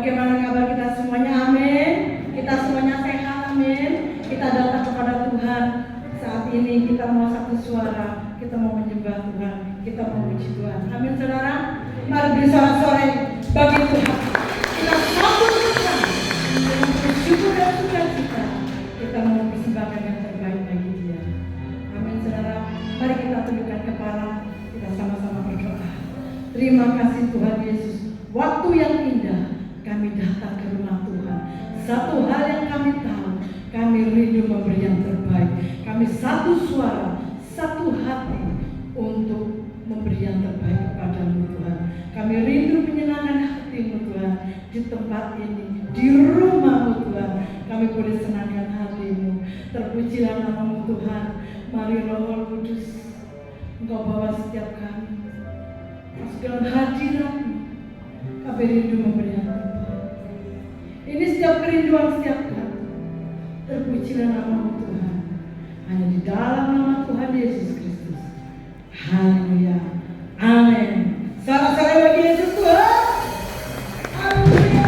Bagaimana kabar kita semuanya? Amin. Kita semuanya sehat, amin. Kita datang kepada Tuhan. Saat ini kita mau satu suara, kita mau menyembah Tuhan, kita mau memuji Tuhan. Amin saudara. Mari beri sorak-sorai bagi Tuhan. Kita sambut Tuhan dengan bersyukur dan sukacita. Kita mau persembahkan yang terbaik bagi Dia. Amin saudara. Mari kita tundukkan kepala, kita sama-sama berdoa. Terima kasih Tuhan Yesus. Waktu yang indah kami datang ke rumah Tuhan. Satu hal yang kami tahu, kami rindu memberi yang terbaik. Kami satu suara, satu hati untuk memberi yang terbaik kepada-Mu Tuhan. Kami rindu menyenangkan hati-Mu Tuhan. Di tempat ini, di rumah-Mu Tuhan, kami boleh senangkan hati-Mu. Terpujilah nama-Mu Tuhan. Mari Roh Kudus, Engkau bawa setiap kami masuk dalam hadirat-Mu. Kami rindu memberi yang terbaik. Ini setiap kerinduan setiap kami. Terpujilah nama-Mu Tuhan. Hanya di dalam nama Tuhan Yesus Kristus. Haleluya. Amin. Salam-salam bagi Yesus Tuhan. Haleluya.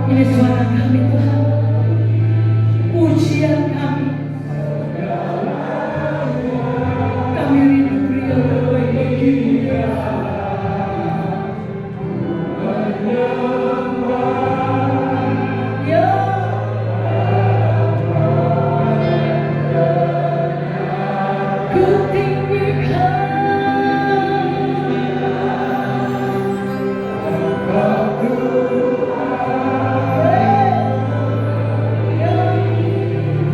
Ini suara kami Tuhan, pujian kami. Kami rindu Dia terbaik bagi-Mu ya. Ya, ku tinggikan.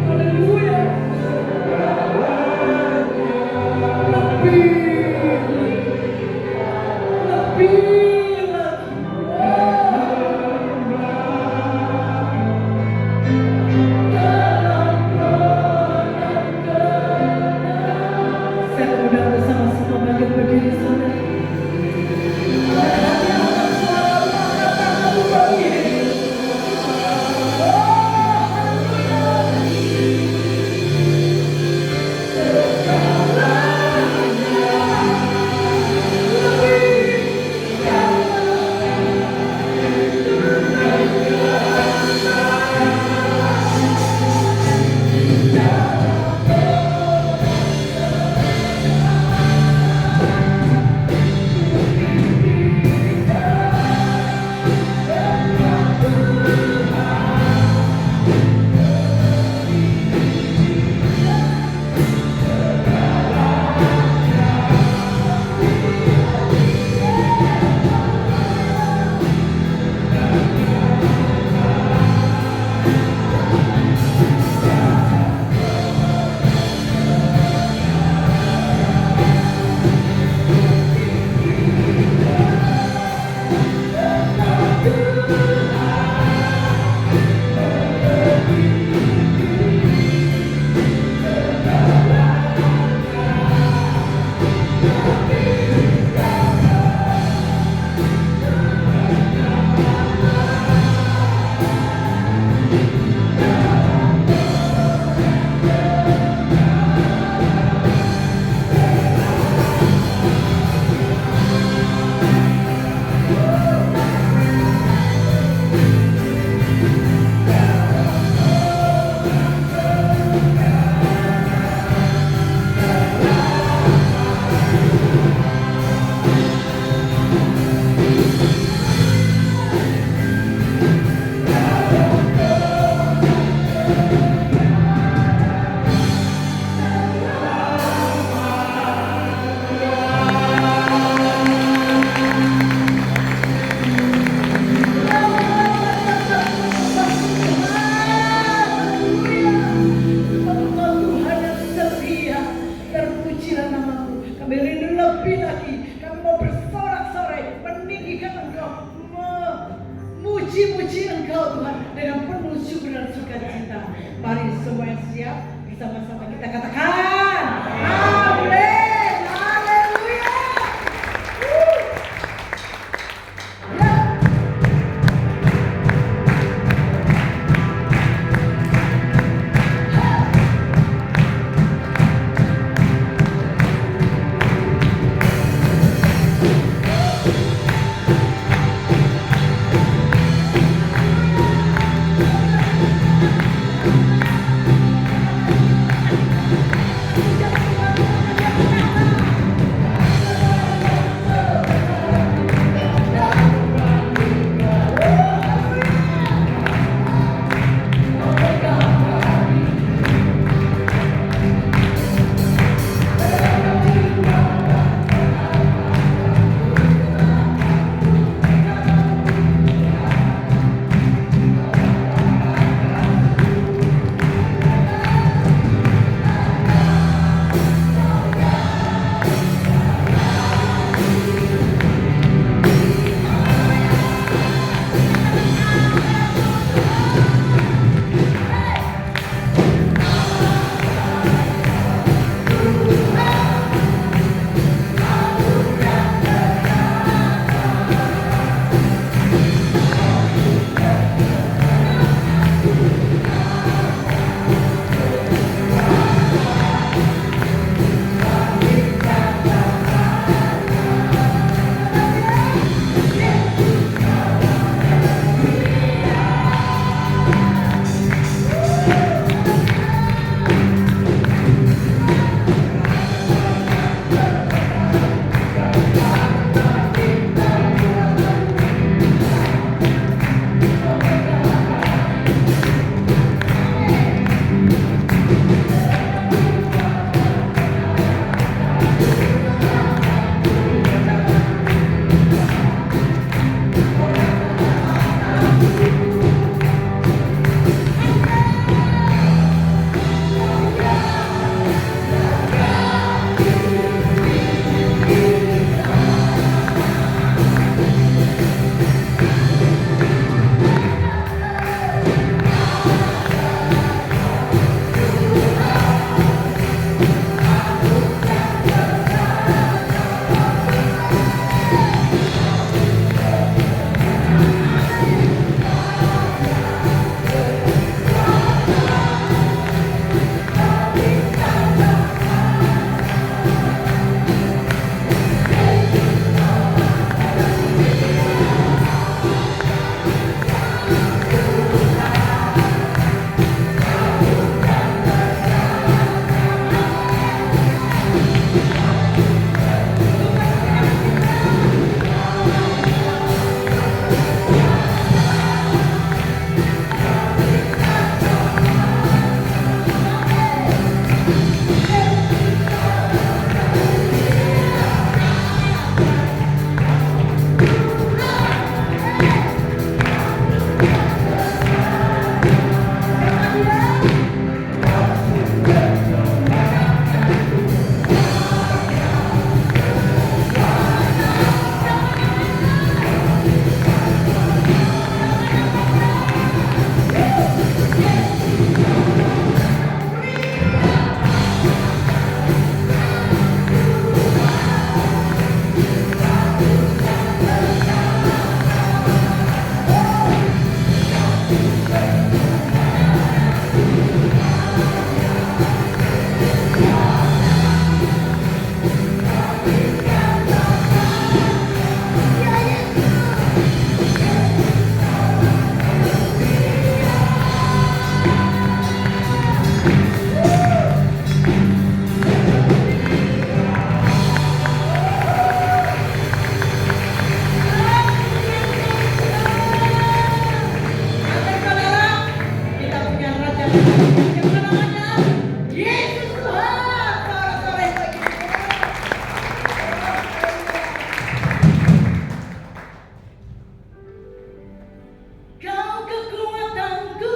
Haleluya. Lebih lagi. Saya udah bersama-sama bangkit berdiri saudara. Hati akan suara mengatakan aku bangkit. Kami rindu lebih lagi. Kami mau bersorak-sorai, meninggikan Engkau, memuji-muji Engkau Tuhan dengan penuh syukur dan sukacita. Mari semua yang siap, bersama-sama kita katakan, Amin, Haleluya. Ya. Siapa namanya? Yesus Tuhan. Suara-suara yang lagi. Kau kekuatanku.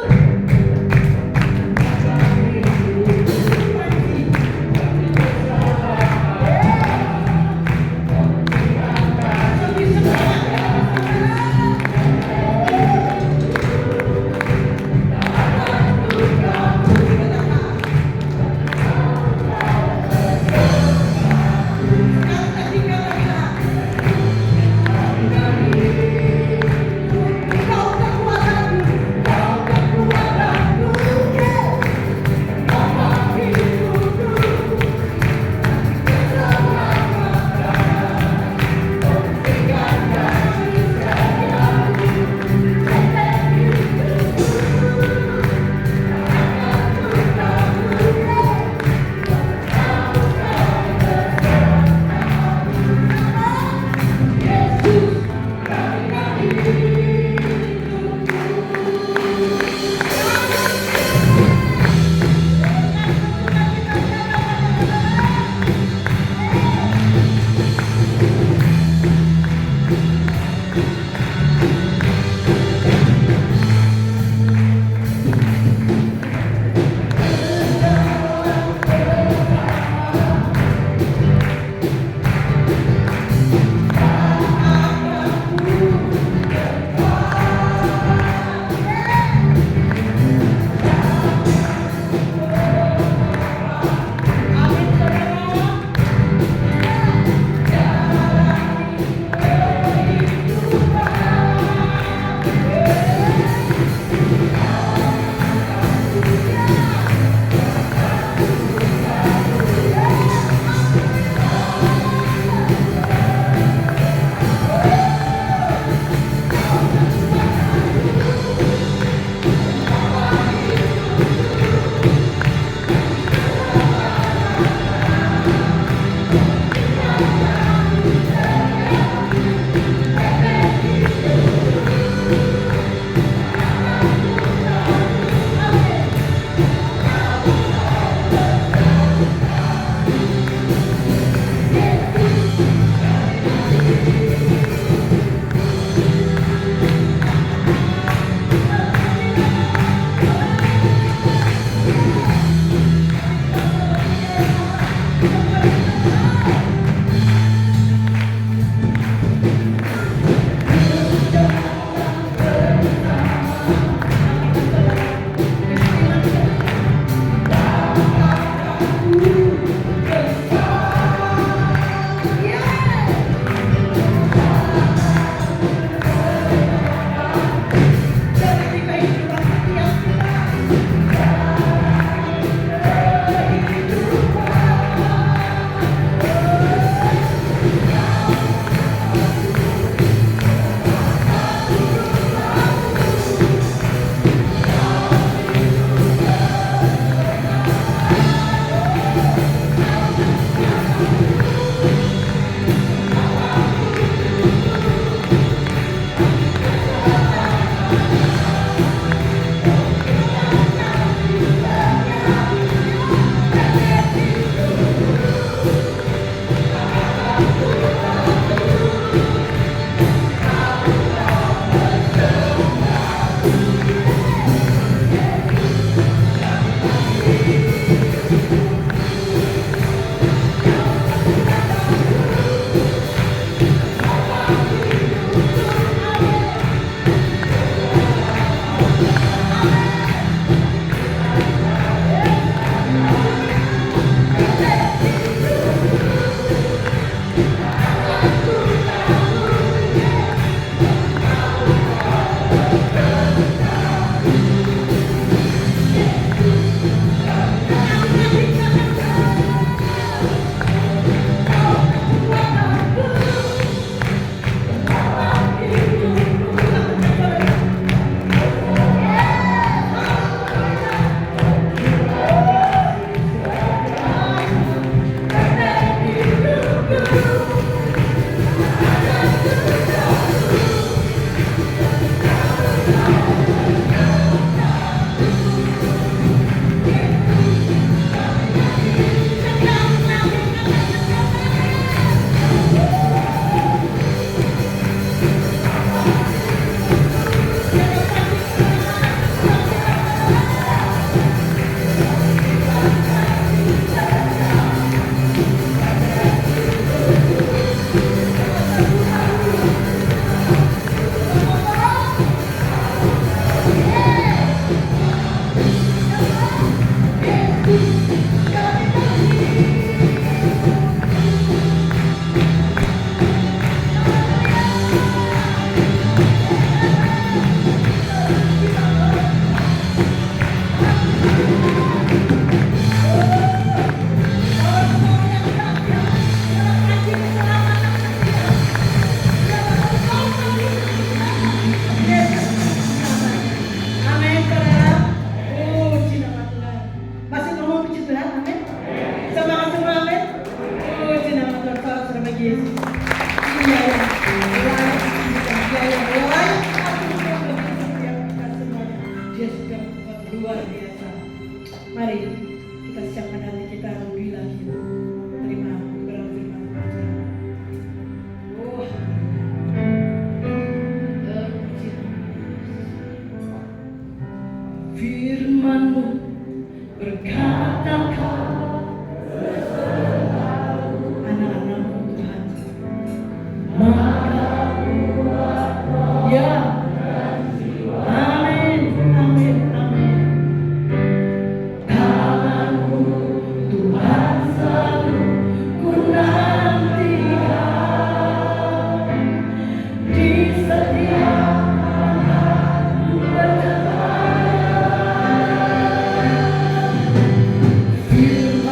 Dia sudah berbuat luar biasa. Mari kita siapkan hati kita lebih lagi. Terima firman Tuhan. Oh, firman-Mu berkata Kau anak-anak-Mu Tuhan, maka ya, amin, amin, amin. Tangan-Mu Tuhan selalu ku nantikan di setiap langkahku berjalan. Firman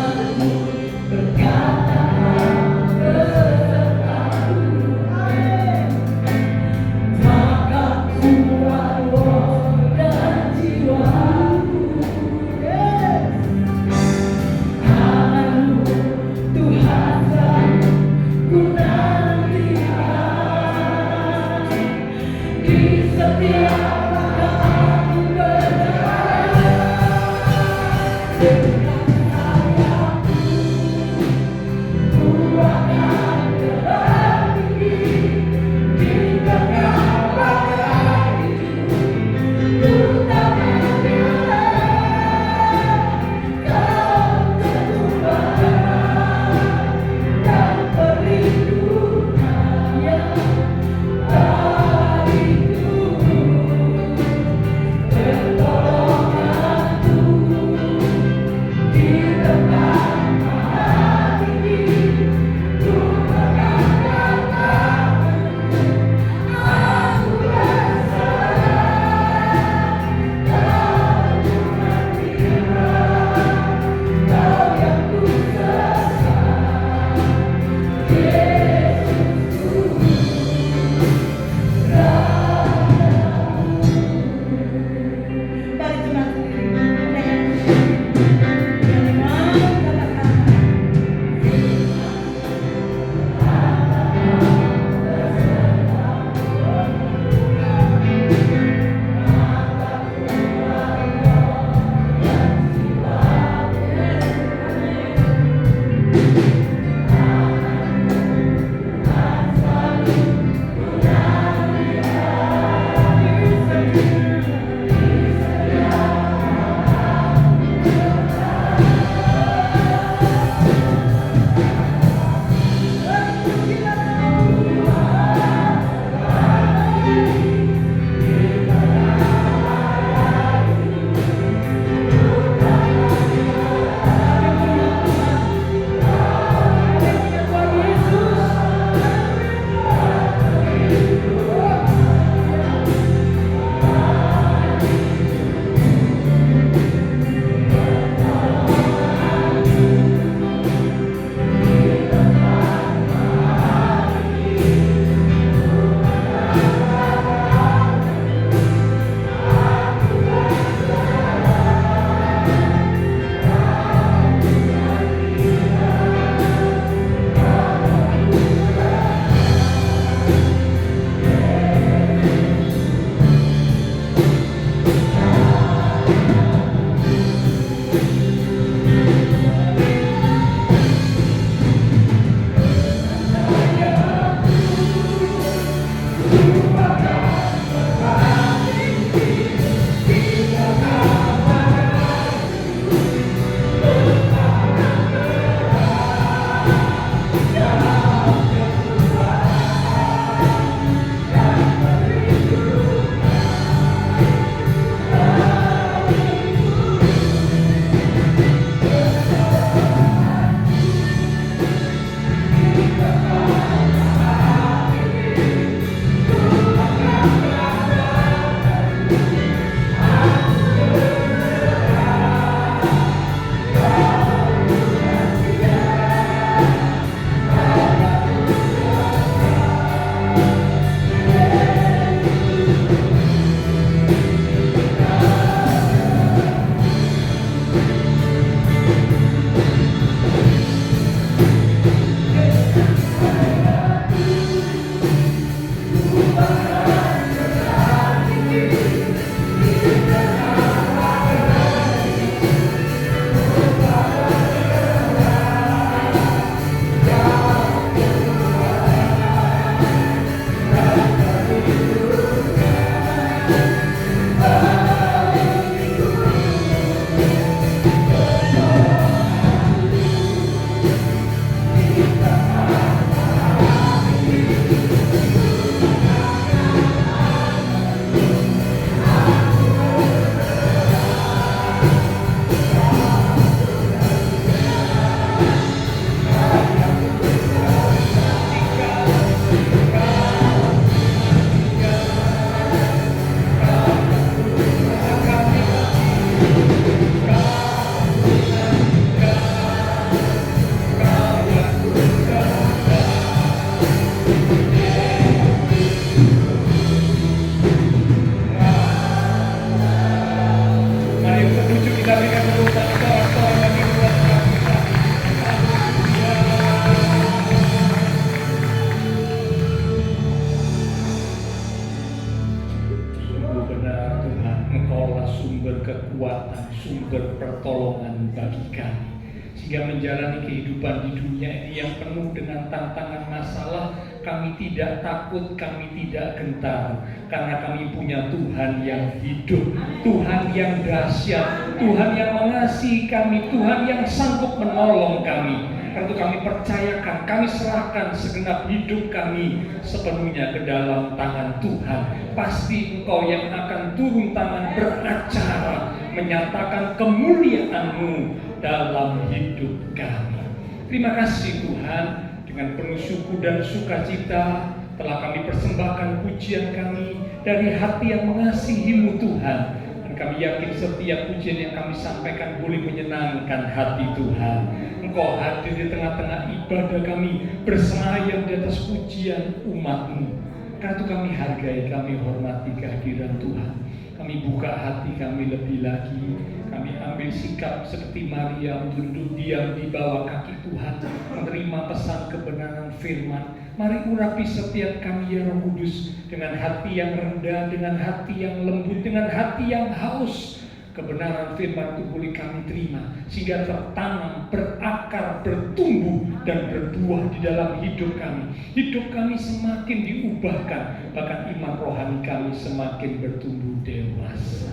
kekuatan, sumber pertolongan bagi kami. Sehingga menjalani kehidupan di dunia ini yang penuh dengan tantangan masalah, kami tidak takut, kami tidak gentar. Karena kami punya Tuhan yang hidup, Tuhan yang dahsyat, Tuhan yang mengasihi kami, Tuhan yang sanggup menolong kami. Karena itu kami percayakan, kami serahkan segenap hidup kami sepenuhnya ke dalam tangan Tuhan. Pasti Engkau yang akan turun tangan beracara, menyatakan kemuliaan-Mu dalam hidup kami. Terima kasih Tuhan, dengan penuh syukur dan sukacita telah kami persembahkan pujian kami dari hati yang mengasihi-Mu Tuhan. Dan kami yakin setiap pujian yang kami sampaikan boleh menyenangkan hati Tuhan. Engkau hadir di tengah-tengah ibadah kami, bersemayam di atas pujian umat-Mu. Karena itu kami hargai, kami hormati kehadiran Tuhan. Kami buka hati kami lebih lagi. Kami ambil sikap seperti Maria, duduk diam di bawah kaki Tuhan, menerima pesan kebenaran firman. Mari urapi setiap kami ya Roh Kudus, dengan hati yang rendah, dengan hati yang lembut, dengan hati yang haus. Kebenaran firman itu boleh kami terima, sehingga tertanam, berakar, bertumbuh, dan berbuah di dalam hidup kami. Hidup kami semakin diubahkan, bahkan iman rohani kami semakin bertumbuh dewasa.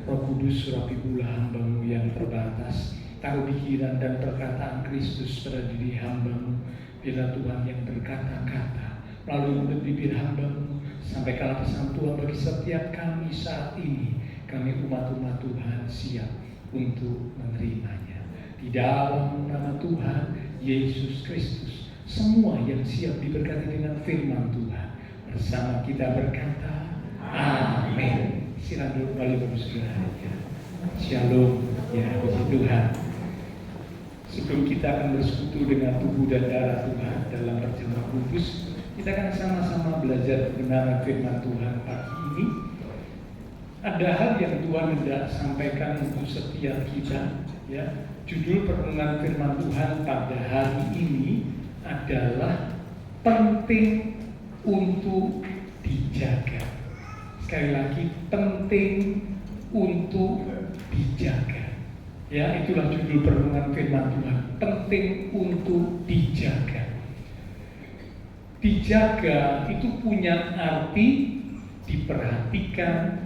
Roh Kudus, surapi pula hamba-Mu yang terbatas. Taruh pikiran dan perkataan Kristus pada diri hamba-Mu. Bila Tuhan yang berkata-kata melalui mulut bibir hamba-Mu, sampaikanlah pesan Tuhan bagi setiap kami saat ini. Kami umat-umat Tuhan siap untuk menerimanya. Di dalam nama Tuhan Yesus Kristus, semua yang siap diberkati dengan firman Tuhan, bersama kita berkata, amin. Silakan duduk kembali bersaudara. Shalom, ya puji Tuhan. Sebelum kita akan bersekutu dengan tubuh dan darah Tuhan dalam perjamuan kudus, kita akan sama-sama belajar kebenaran firman Tuhan pagi ini. Ada hal yang Tuhan hendak sampaikan untuk setiap kita, ya. Judul pertemuan firman Tuhan pada hari ini adalah penting untuk dijaga. Sekali lagi, penting untuk dijaga. Ya, itulah judul pertemuan firman Tuhan. Penting untuk dijaga. Dijaga itu punya arti diperhatikan,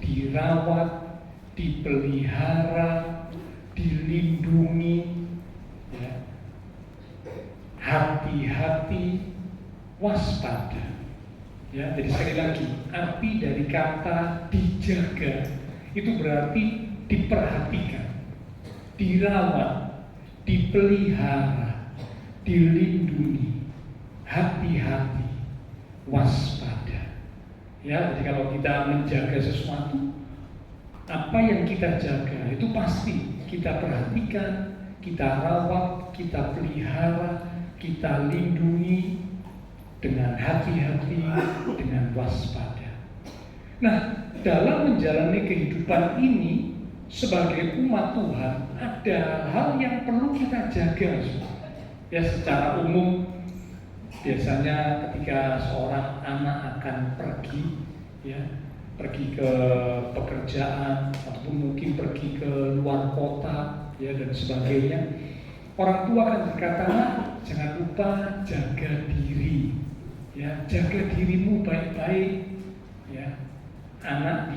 dirawat, dipelihara, dilindungi, ya. Hati-hati, waspada. Ya, jadi sekali lagi, arti dari kata dijaga itu berarti diperhatikan, dirawat, dipelihara, dilindungi, hati-hati, waspada. Ya, jadi kalau kita menjaga sesuatu, apa yang kita jaga itu pasti kita perhatikan, kita rawat, kita pelihara, kita lindungi dengan hati-hati, dengan waspada. Nah, dalam menjalani kehidupan ini sebagai umat Tuhan, ada hal yang perlu kita jaga. Ya, secara umum biasanya ketika seorang anak akan pergi, ya, pergi ke pekerjaan ataupun mungkin pergi ke luar kota, ya, dan sebagainya, orang tua akan berkata, jangan lupa jaga diri, ya, jaga dirimu baik-baik, ya. Anak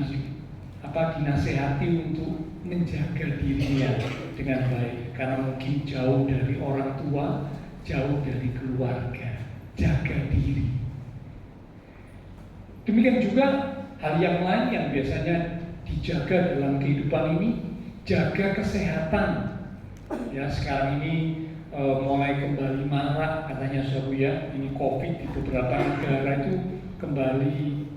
dinasehati untuk menjaga dirinya dengan baik, karena mungkin jauh dari orang tua, jauh dari keluarga. Jaga diri. Demikian juga hal yang lain yang biasanya dijaga dalam kehidupan ini, jaga kesehatan. Ya, sekarang ini mulai kembali marak katanya seru, ya, ini COVID di beberapa negara itu kembali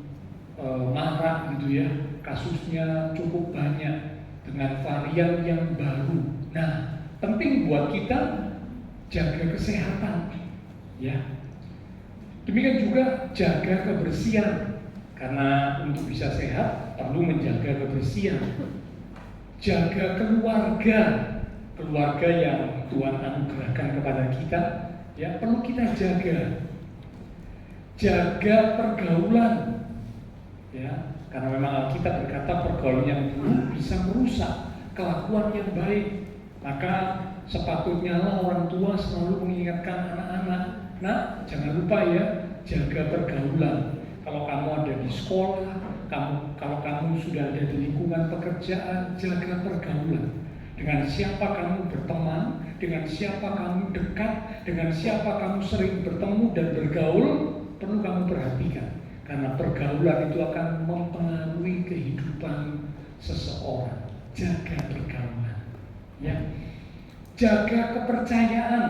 marak gitu, ya, kasusnya cukup banyak dengan varian yang baru. Nah, penting buat kita jaga kesehatan, ya. Demikian juga jaga kebersihan, karena untuk bisa sehat perlu menjaga kebersihan. Jaga keluarga yang Tuhan anugerahkan kepada kita, ya, perlu kita jaga. Jaga pergaulan, ya, karena memang Alkitab berkata pergaulan yang buruk bisa bisa merusak kelakuan yang baik. Maka sepatutnya lah orang tua selalu mengingatkan anak-anak, nak, jangan lupa ya, jaga pergaulan. Kalau kamu ada di sekolah, kalau kamu sudah ada di lingkungan pekerjaan, jaga pergaulan. Dengan siapa kamu berteman, dengan siapa kamu dekat, dengan siapa kamu sering bertemu dan bergaul, perlu kamu perhatikan. Karena pergaulan itu akan mempengaruhi kehidupan seseorang. Jaga pergaulan, ya. Jaga kepercayaan.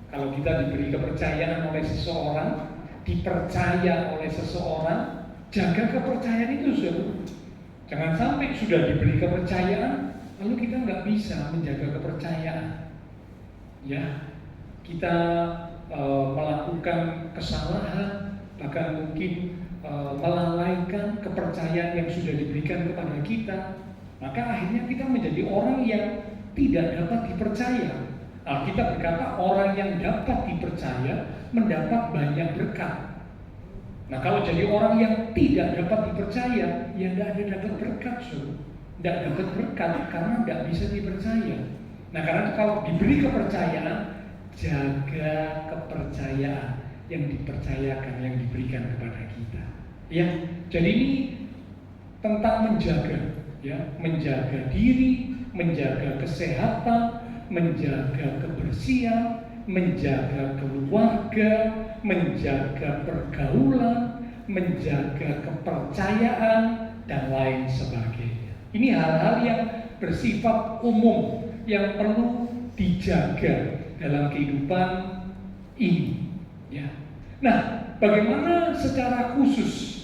Kalau kita diberi kepercayaan oleh seseorang, dipercaya oleh seseorang, jaga kepercayaan itu, saudara. Jangan sampai sudah diberi kepercayaan, lalu kita nggak bisa menjaga kepercayaan. Ya, kita melakukan kesalahan, bahkan mungkin melalaikan kepercayaan yang sudah diberikan kepada kita, maka akhirnya kita menjadi orang yang tidak dapat dipercaya. Alkitab berkata orang yang dapat dipercaya mendapat banyak berkat. Nah, kalau jadi orang yang tidak dapat dipercaya, ya tidak ada dapat berkat, tidak dapat berkat karena tidak bisa dipercaya. Nah, karena itu kalau diberi kepercayaan, jaga kepercayaan yang dipercayakan, yang diberikan kepada kita. Ya, jadi ini tentang menjaga, ya, menjaga diri, menjaga kesehatan, menjaga kebersihan, menjaga keluarga, menjaga pergaulan, menjaga kepercayaan, dan lain sebagainya. Ini hal-hal yang bersifat umum yang perlu dijaga dalam kehidupan ini. Ya. Nah, bagaimana secara khusus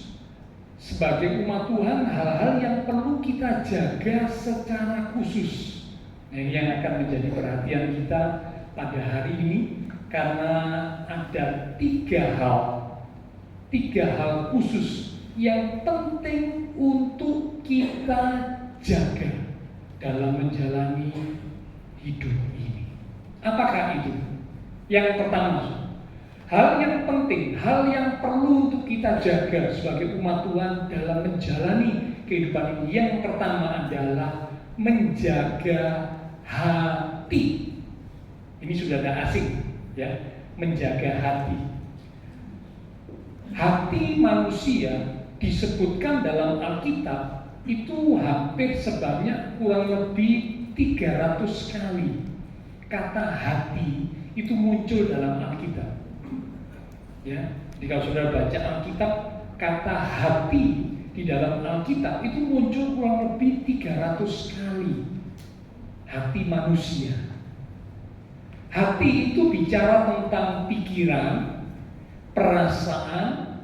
sebagai umat Tuhan hal-hal yang perlu kita jaga secara khusus? Nah, ini yang akan menjadi perhatian kita pada hari ini, karena ada tiga hal khusus yang penting untuk kita jaga dalam menjalani hidup ini. Apakah itu? Yang pertama, hal yang penting, hal yang perlu untuk kita jaga sebagai umat Tuhan dalam menjalani kehidupan ini. Yang pertama adalah menjaga hati. Ini sudah tidak asing, ya, menjaga hati. Hati manusia disebutkan dalam Alkitab itu hampir sebanyak kurang lebih 300 kali. Kata hati itu muncul dalam Alkitab. Ya, jadi kalau saudara baca Alkitab, kata hati di dalam Alkitab itu muncul kurang lebih 300 kali. Hati manusia. Hati itu bicara tentang pikiran, perasaan,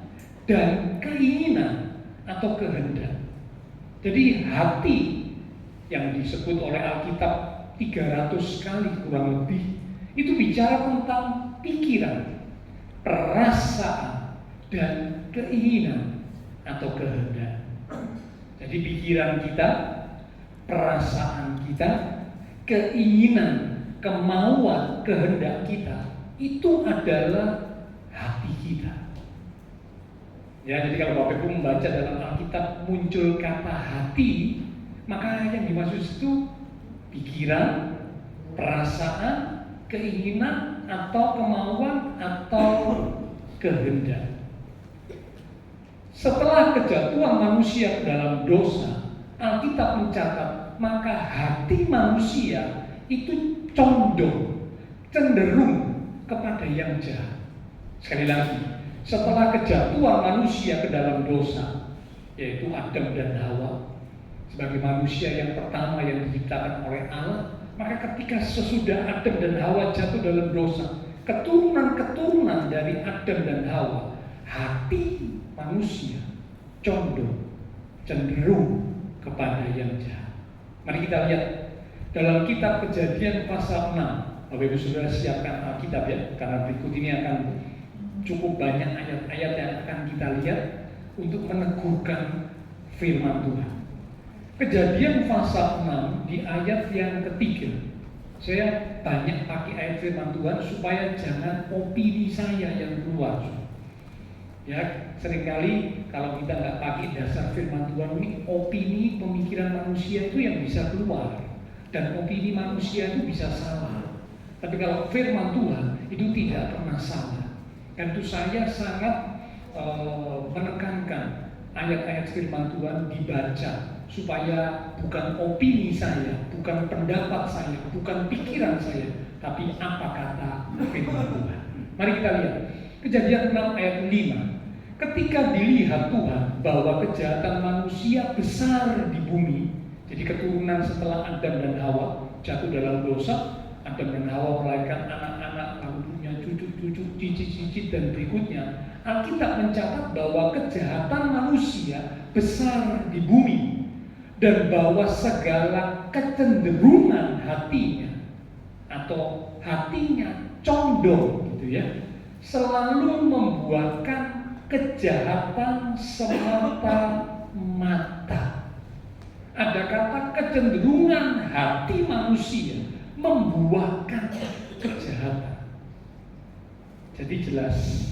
dan keinginan atau kehendak. Jadi hati yang disebut oleh Alkitab 300 kali kurang lebih itu bicara tentang pikiran, perasaan, dan keinginan atau kehendak. Jadi pikiran kita, perasaan kita, keinginan, kemauan, kehendak kita itu adalah hati kita. Ya, jadi kalau Bapak Ibu membaca dalam Alkitab muncul kata hati, maka yang dimaksud itu pikiran, perasaan, keinginan, atau kemauan, atau kehendak. Setelah kejatuhan manusia ke dalam dosa, Alkitab mencatat maka hati manusia itu condong, cenderung kepada yang jahat. Sekali lagi, setelah kejatuhan manusia ke dalam dosa, yaitu Adam dan Hawa, sebagai manusia yang pertama yang diciptakan oleh Allah, maka ketika sesudah Adam dan Hawa jatuh dalam dosa, keturunan-keturunan dari Adam dan Hawa, hati manusia condong, cenderung kepada yang jahat. Mari kita lihat dalam kitab Kejadian pasal 6. Bapak Ibu Saudara siapkan Alkitab ya, karena berikut ini akan cukup banyak ayat-ayat yang akan kita lihat untuk meneguhkan firman Tuhan. Kejadian pasal 6 di ayat yang ketiga. Saya banyak pakai ayat firman Tuhan supaya jangan opini saya yang keluar. Ya, seringkali kalau kita nggak pakai dasar firman Tuhan ini, opini pemikiran manusia itu yang bisa keluar, dan opini manusia itu bisa salah. Tapi kalau firman Tuhan itu tidak pernah salah. Dan itu saya sangat menekankan ayat-ayat firman Tuhan dibaca supaya bukan opini saya, bukan pendapat saya, bukan pikiran saya, tapi apa kata firman Tuhan. Mari kita lihat Kejadian 6 ayat 5. Ketika dilihat Tuhan bahwa kejahatan manusia besar di bumi, jadi keturunan setelah Adam dan Hawa jatuh dalam dosa, Adam dan Hawa melahirkan anak-anak, lalu punya cucu-cucu, cicit-cicit, dan berikutnya, Alkitab mencatat bahwa kejahatan manusia besar di bumi, dan bahwa segala kecenderungan hatinya atau hatinya condong gitu ya, selalu membuahkan kejahatan semata-mata. Ada kata kecenderungan hati manusia membuahkan kejahatan. Jadi jelas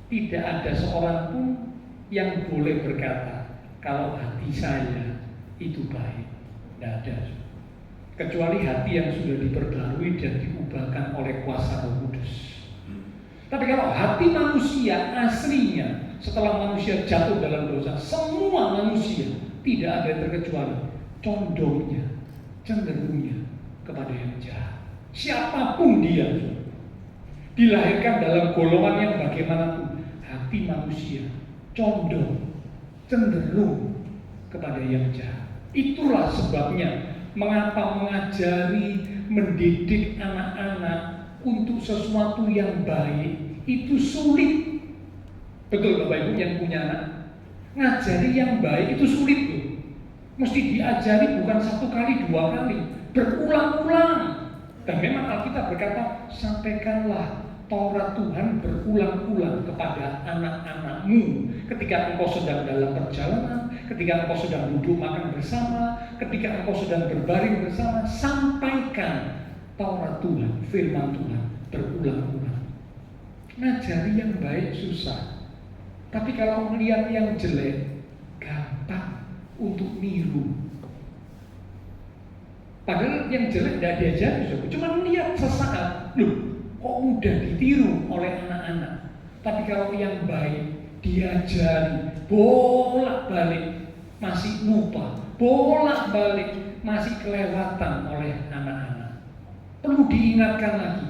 tidak ada seorang pun yang boleh berkata kalau hati saya itu baik. Tidak ada. Kecuali hati yang sudah diperbarui dan diubahkan oleh kuasa Roh Kudus. Tapi kalau hati manusia aslinya setelah manusia jatuh dalam dosa, semua manusia tidak ada yang terkecuali condongnya, cenderungnya kepada yang jahat. Siapapun dia, dilahirkan dalam golongan yang bagaimanapun, hati manusia condong, cenderung kepada yang jahat. Itulah sebabnya mengapa mengajari, mendidik anak-anak untuk sesuatu yang baik itu sulit. Betul Bapak Ibu yang punya anak, ngajari yang baik itu sulit loh. Mesti diajari bukan 1 kali, 2 kali, berulang-ulang. Dan memang Alkitab berkata, sampaikanlah Taurat Tuhan berulang-ulang kepada anak-anakmu ketika engkau sedang dalam perjalanan, ketika engkau sedang duduk makan bersama, ketika engkau sedang berbaring bersama. Sampaikan Taurat Tuhan, firman Tuhan berulang-ulang. Ngajari yang baik susah, tapi kalau melihat yang jelek gampang untuk niru. Padahal yang jelek tidak diajari, cuma melihat sesaat, loh kok mudah ditiru oleh anak-anak. Tapi kalau yang baik diajari bolak-balik masih lupa, bolak-balik masih kelewatan oleh anak-anak. Perlu diingatkan lagi,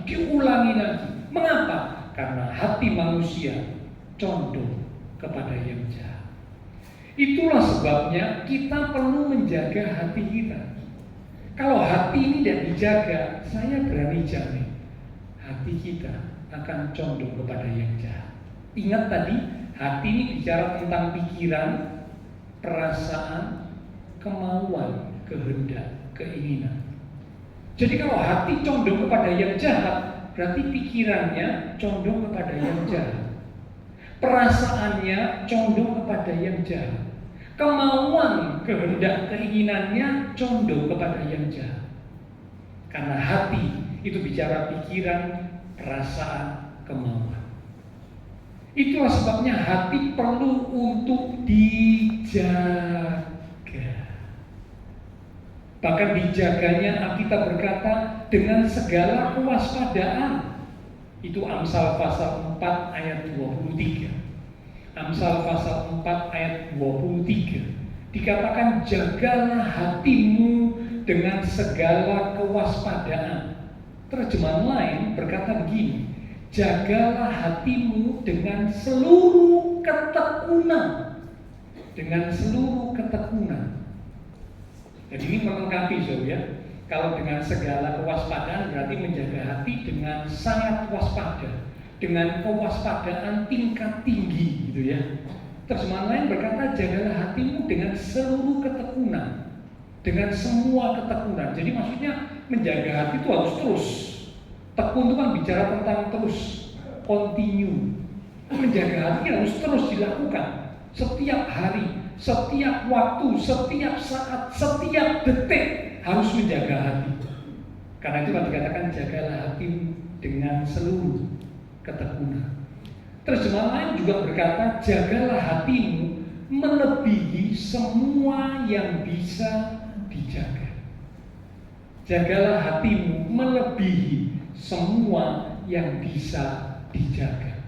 diulangi lagi. Mengapa? Karena hati manusia condong kepada yang jahat. Itulah sebabnya kita perlu menjaga hati kita. Kalau hati ini tidak dijaga, saya berani jamin hati kita akan condong kepada yang jahat. Ingat tadi, hati ini bicara tentang pikiran, perasaan, kemauan, kehendak, keinginan. Jadi kalau hati condong kepada yang jahat, berarti pikirannya condong kepada yang jahat, perasaannya condong kepada yang jahat, kemauan, kehendak, keinginannya condong kepada yang jahat. Karena hati itu bicara pikiran, perasaan, kemauan. Itulah sebabnya hati perlu untuk dijaga. Bahkan dijaganya Alkitab berkata dengan segala kewaspadaan. Itu Amsal pasal 4 ayat 23. Amsal pasal 4 ayat 23. Dikatakan jagalah hatimu dengan segala kewaspadaan. Terjemahan lain berkata begini, jagalah hatimu dengan seluruh ketekunan. Dengan seluruh ketekunan. Jadi ini melengkapi saudara. Kalau dengan segala kewaspadaan berarti menjaga hati dengan sangat waspada, dengan kewaspadaan tingkat tinggi gitu ya. Terjemahan lain berkata jagalah hatimu dengan seluruh ketekunan, dengan semua ketekunan. Jadi maksudnya menjaga hati itu harus terus. Tekun itu kan bicara tentang terus, continue. Menjaga hati harus terus dilakukan setiap hari, setiap waktu, setiap saat, setiap detik harus menjaga hati. Karena itu dikatakan jagalah hatimu dengan seluruh ketekunan. Terjemahan lain juga berkata, jagalah hatimu melebihi semua yang bisa dijaga. Jagalah hatimu melebihi semua yang bisa dijaga.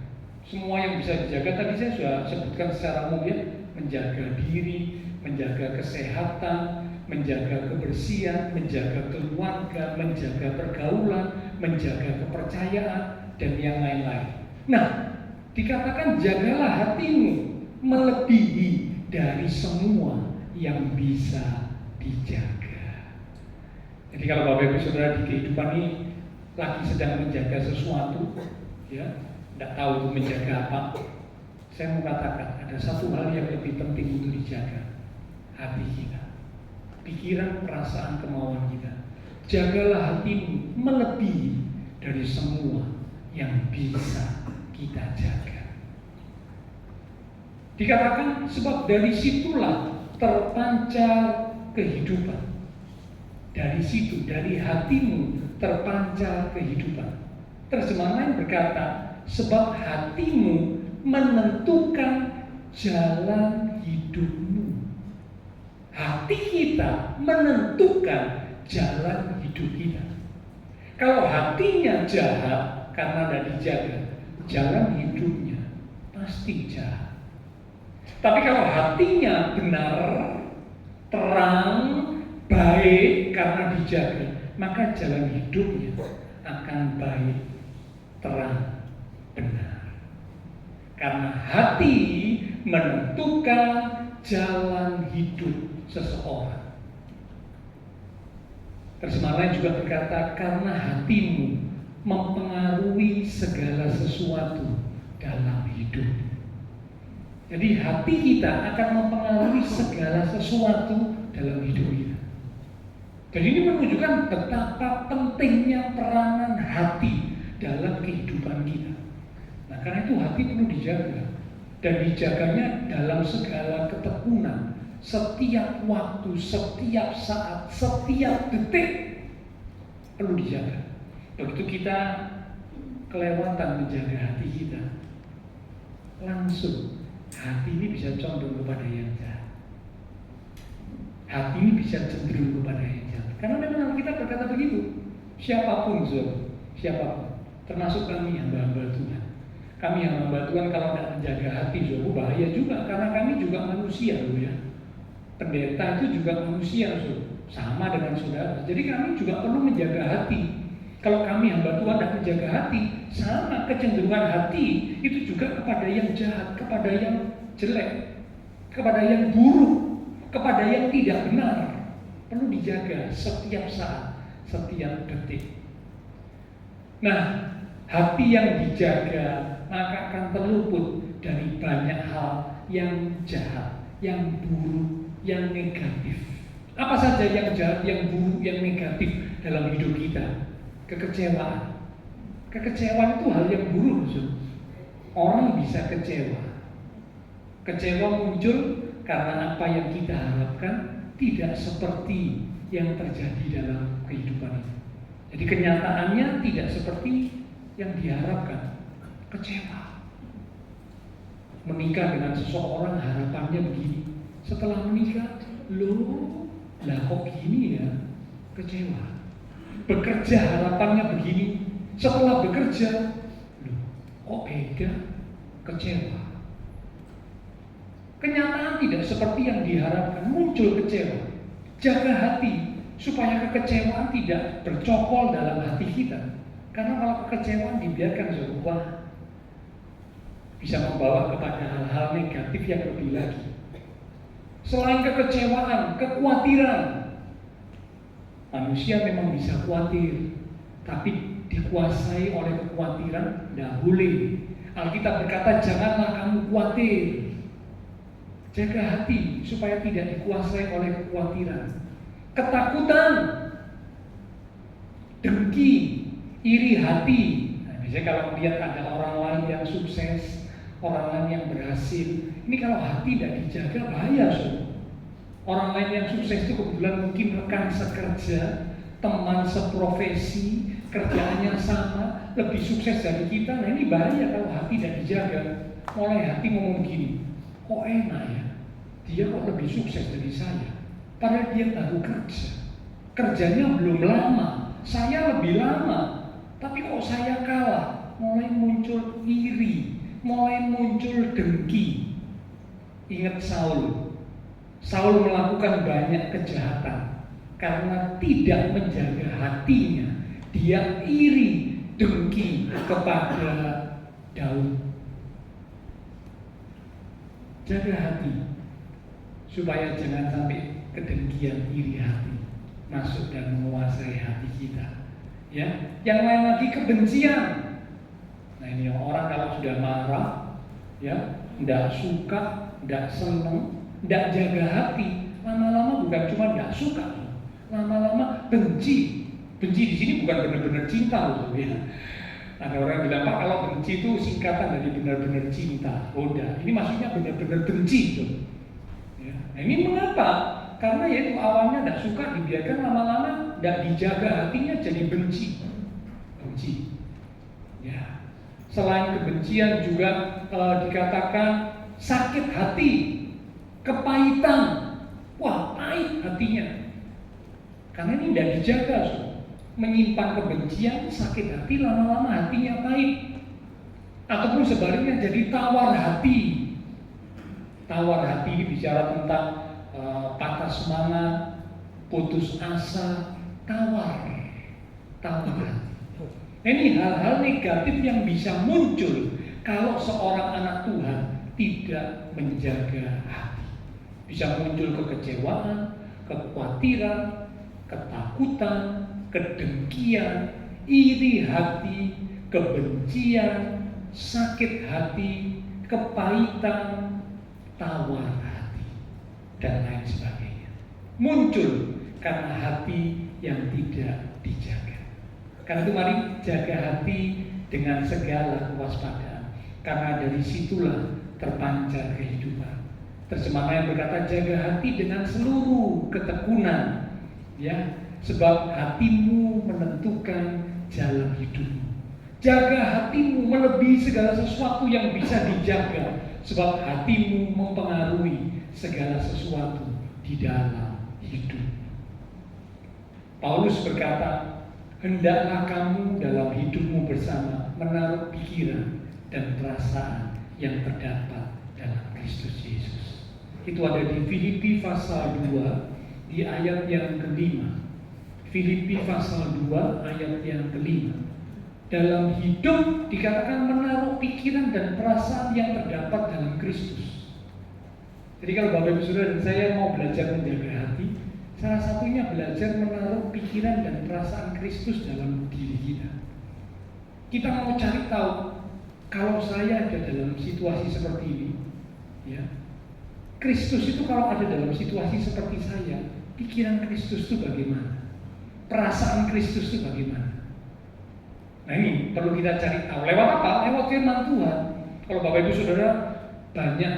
Semua yang bisa dijaga tadi saya sudah sebutkan secara umum ya, menjaga diri, menjaga kesehatan, menjaga kebersihan, menjaga keluarga, menjaga pergaulan, menjaga kepercayaan, dan yang lain-lain. Nah, dikatakan jagalah hatimu melebihi dari semua yang bisa dijaga. Jadi kalau Bapak Ibu Saudara di kehidupan ini lagi sedang menjaga sesuatu, ya, tidak tahu itu menjaga apa, saya mau katakan ada satu hal yang lebih penting untuk dijaga, hati kita, pikiran, perasaan, kemauan kita. Jagalah hatimu melebihi dari semua yang bisa kita jaga. Dikatakan sebab dari situlah terpancar kehidupan. Dari situ, dari hatimu terpancar kehidupan. Terjemahan lain berkata, sebab hatimu menentukan jalan hidupmu. Hati kita menentukan jalan hidup kita. Kalau hatinya jahat karena tidak dijaga, jalan hidupnya pasti jahat. Tapi kalau hatinya benar, terang, baik karena dijaga, maka jalan hidupnya akan baik, terang, benar. Karena hati menentukan jalan hidup seseorang. Terjemahan lain juga berkata, karena hatimu mempengaruhi segala sesuatu dalam hidup. Jadi hati kita akan mempengaruhi segala sesuatu dalam hidup kita. Dan ini menunjukkan betapa pentingnya peranan hati dalam kehidupan kita. Nah, karena itu hati perlu dijaga. Dan dijaganya dalam segala ketekunan, setiap waktu, setiap saat, setiap detik perlu dijaga. Begitu kita kelewatan menjaga hati kita, langsung hati ini bisa condong kepada yang jahat. Hati ini bisa cenderung kepada yang jahat. Karena memang kita berkata begitu. Siapapun, siapapun, termasuk kami hamba-hamba Tuhan. Kami hamba Tuhan kalau tidak menjaga hati, bahaya juga. Karena kami juga manusia, ya. Pendeta itu juga manusia, sama dengan saudara. Jadi kami juga perlu menjaga hati. Kalau kami hamba Tuhan tidak menjaga hati, sama kecenderungan hati itu juga kepada yang jahat, kepada yang jelek, kepada yang buruk, kepada yang tidak benar. Perlu dijaga setiap saat, setiap detik. Nah, hati yang dijaga maka akan terluput dari banyak hal yang jahat, yang buruk, yang negatif. Apa saja yang jahat, yang buruk, yang negatif dalam hidup kita? Kekecewaan. Kekecewaan itu hal yang buruk. Orang bisa kecewa. Kecewa muncul karena apa yang kita harapkan tidak seperti yang terjadi dalam kehidupan ini. Jadi kenyataannya tidak seperti yang diharapkan. Kecewa. Menikah dengan seseorang harapannya begini. Setelah menikah, lah kok gini ya? Kecewa. Bekerja harapannya begini. Setelah bekerja, kok beda? Kecewa. Kenyataan tidak seperti yang diharapkan, muncul kecewa. Jaga hati supaya kekecewaan tidak bercokol dalam hati kita. Karena kalau kekecewaan dibiarkan serupa, bisa membawa kepada hal-hal negatif yang lebih lagi. Selain kekecewaan, kekhawatiran. Manusia memang bisa khawatir, tapi dikuasai oleh kekhawatiran tidak boleh. Alkitab berkata, janganlah kamu khawatir. Jaga hati supaya tidak dikuasai oleh kekhawatiran, ketakutan, dengki, iri hati. Nah, biasanya kalau melihat ada orang lain yang sukses, orang lain yang berhasil, ini kalau hati tidak dijaga bahaya. Orang lain yang sukses itu kebetulan mungkin rekan sekerja, teman seprofesi, kerjaannya sama, lebih sukses dari kita. Nah ini bahaya kalau hati tidak dijaga. Mulai hati ngomong gini, kok enak ya, dia kok lebih sukses dari saya. Padahal dia baru kerja, kerjanya belum lama, saya lebih lama, tapi kok saya kalah. Mulai muncul iri, mulai muncul dengki. Ingat Saul melakukan banyak kejahatan karena tidak menjaga hatinya. Dia iri, dengki kepada Daud. Jaga hati supaya jangan sampai kedengkian, iri hati masuk dan menguasai hati kita. Ya, yang lain lagi kebencian. Nah ini orang kalau sudah marah, ya, tidak suka, tidak senang, tidak jaga hati, lama-lama bukan cuma tidak suka, lama-lama benci. Benci di sini bukan benar-benar cinta loh, ya. Ada orang yang bilang, Pak, kalau benci itu singkatan dari benar-benar cinta. Oh, enggak, ini maksudnya benar-benar benci tuh. Ya. Nah, ini mengapa? Karena ya itu awalnya tidak suka, dibiarkan lama-lama tidak dijaga hatinya jadi benci. Ya. Selain kebencian juga dikatakan sakit hati, kepahitan. Wah, pahit hatinya. Karena ini tidak dijaga, menyimpan kebencian, sakit hati, lama-lama hatinya pahit. Ataupun sebaliknya jadi tawar hati. Tawar hati ini bicara tentang patah semangat, putus asa, tawar hati. Ini hal-hal negatif yang bisa muncul kalau seorang anak Tuhan tidak menjaga hati. Bisa muncul kekecewaan, kekhawatiran, ketakutan, kedengkian, iri hati, kebencian, sakit hati, kepahitan, tawar hati, dan lain sebagainya. Muncul karena hati yang tidak dijaga. Karena itu mari jaga hati dengan segala kewaspadaan, karena dari situlah terpancar kehidupan. Terjemahan yang berkata jaga hati dengan seluruh ketekunan, ya, sebab hatimu menentukan jalan hidupmu. Jaga hatimu melebihi segala sesuatu yang bisa dijaga, sebab hatimu mempengaruhi segala sesuatu di dalam hidup. Paulus berkata, hendaklah kamu dalam hidupmu bersama menaruh pikiran dan perasaan yang terdapat dalam Kristus Yesus. Itu ada di Filipi pasal 2 di ayat yang kelima. Filipi pasal 2 ayat yang kelima. Dalam hidup dikatakan menaruh pikiran dan perasaan yang terdapat dalam Kristus. Jadi kalau Bapak Ibu Saudara dan saya mau belajar menjaga hati, salah satunya belajar menaruh pikiran dan perasaan Kristus dalam diri kita. Kita mau cari tahu, kalau saya ada dalam situasi seperti ini, ya, Kristus itu kalau ada dalam situasi seperti saya, pikiran Kristus itu bagaimana? Perasaan Kristus itu bagaimana? Nah ini perlu kita cari tahu. Lewat apa? Lewat firman Tuhan. Kalau Bapak Ibu Saudara banyak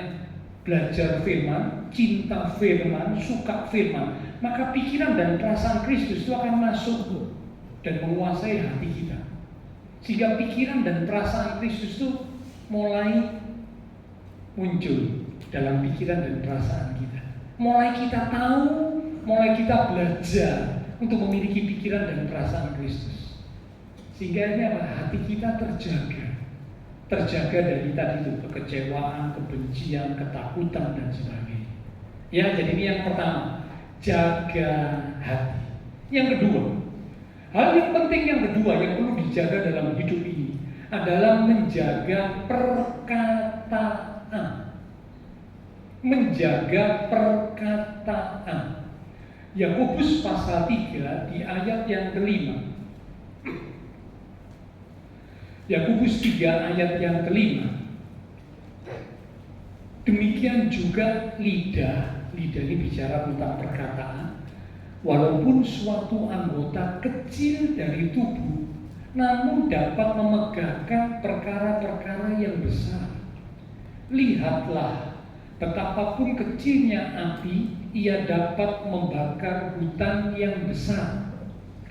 belajar firman, cinta firman, suka firman, maka pikiran dan perasaan Kristus itu akan masuk dan menguasai hati kita. Sehingga pikiran dan perasaan Kristus itu mulai muncul dalam pikiran dan perasaan kita. Mulai kita tahu, mulai kita belajar untuk memiliki pikiran dan perasaan Kristus. Sehingga ini apa? Hati kita terjaga dari tadi itu kekecewaan, kebencian, ketakutan dan sebagainya. Ya, jadi ini yang pertama, jaga hati. Yang kedua, hal yang penting yang kedua yang perlu dijaga dalam hidup ini adalah menjaga perkataan. Menjaga perkataan. Yakobus pasal 3 di ayat yang kelima. Yakobus 3 ayat yang kelima. Demikian juga lidah ini bicara tentang perkataan. Walaupun suatu anggota kecil dari tubuh, namun dapat memegahkan perkara-perkara yang besar. Lihatlah, betapapun kecilnya api, ia dapat membakar hutan yang besar.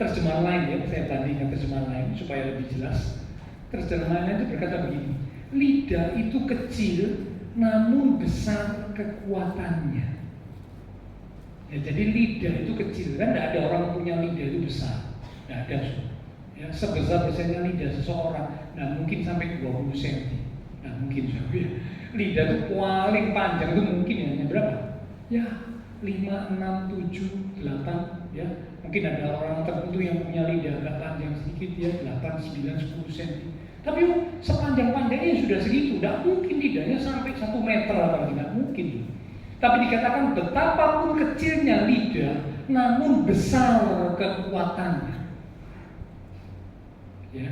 Terjemahan lain ya, saya bandingkan terjemahan lain supaya lebih jelas. Terjemahan lain itu berkata begini, lidah itu kecil namun besar kekuatannya. Ya, jadi lidah itu kecil, kan tidak ada orang punya lidah itu besar, tidak ada. Ya, sebesar-besarnya lidah seseorang, nah mungkin sampai 20 cm, nah mungkin ya. Lidah itu paling panjang itu mungkin ya, hanya berapa? Ya 5, 6, 7, 8 ya. Mungkin ada orang tertentu yang punya lidah agak panjang sedikit ya, 8, 9, 10 cm. Tapi sepanjang-panjangnya sudah segitu, tidak mungkin lidahnya sampai 1 meter apalagi, tidak mungkin. Tapi dikatakan betapapun kecilnya lidah, namun besar kekuatannya. Ya.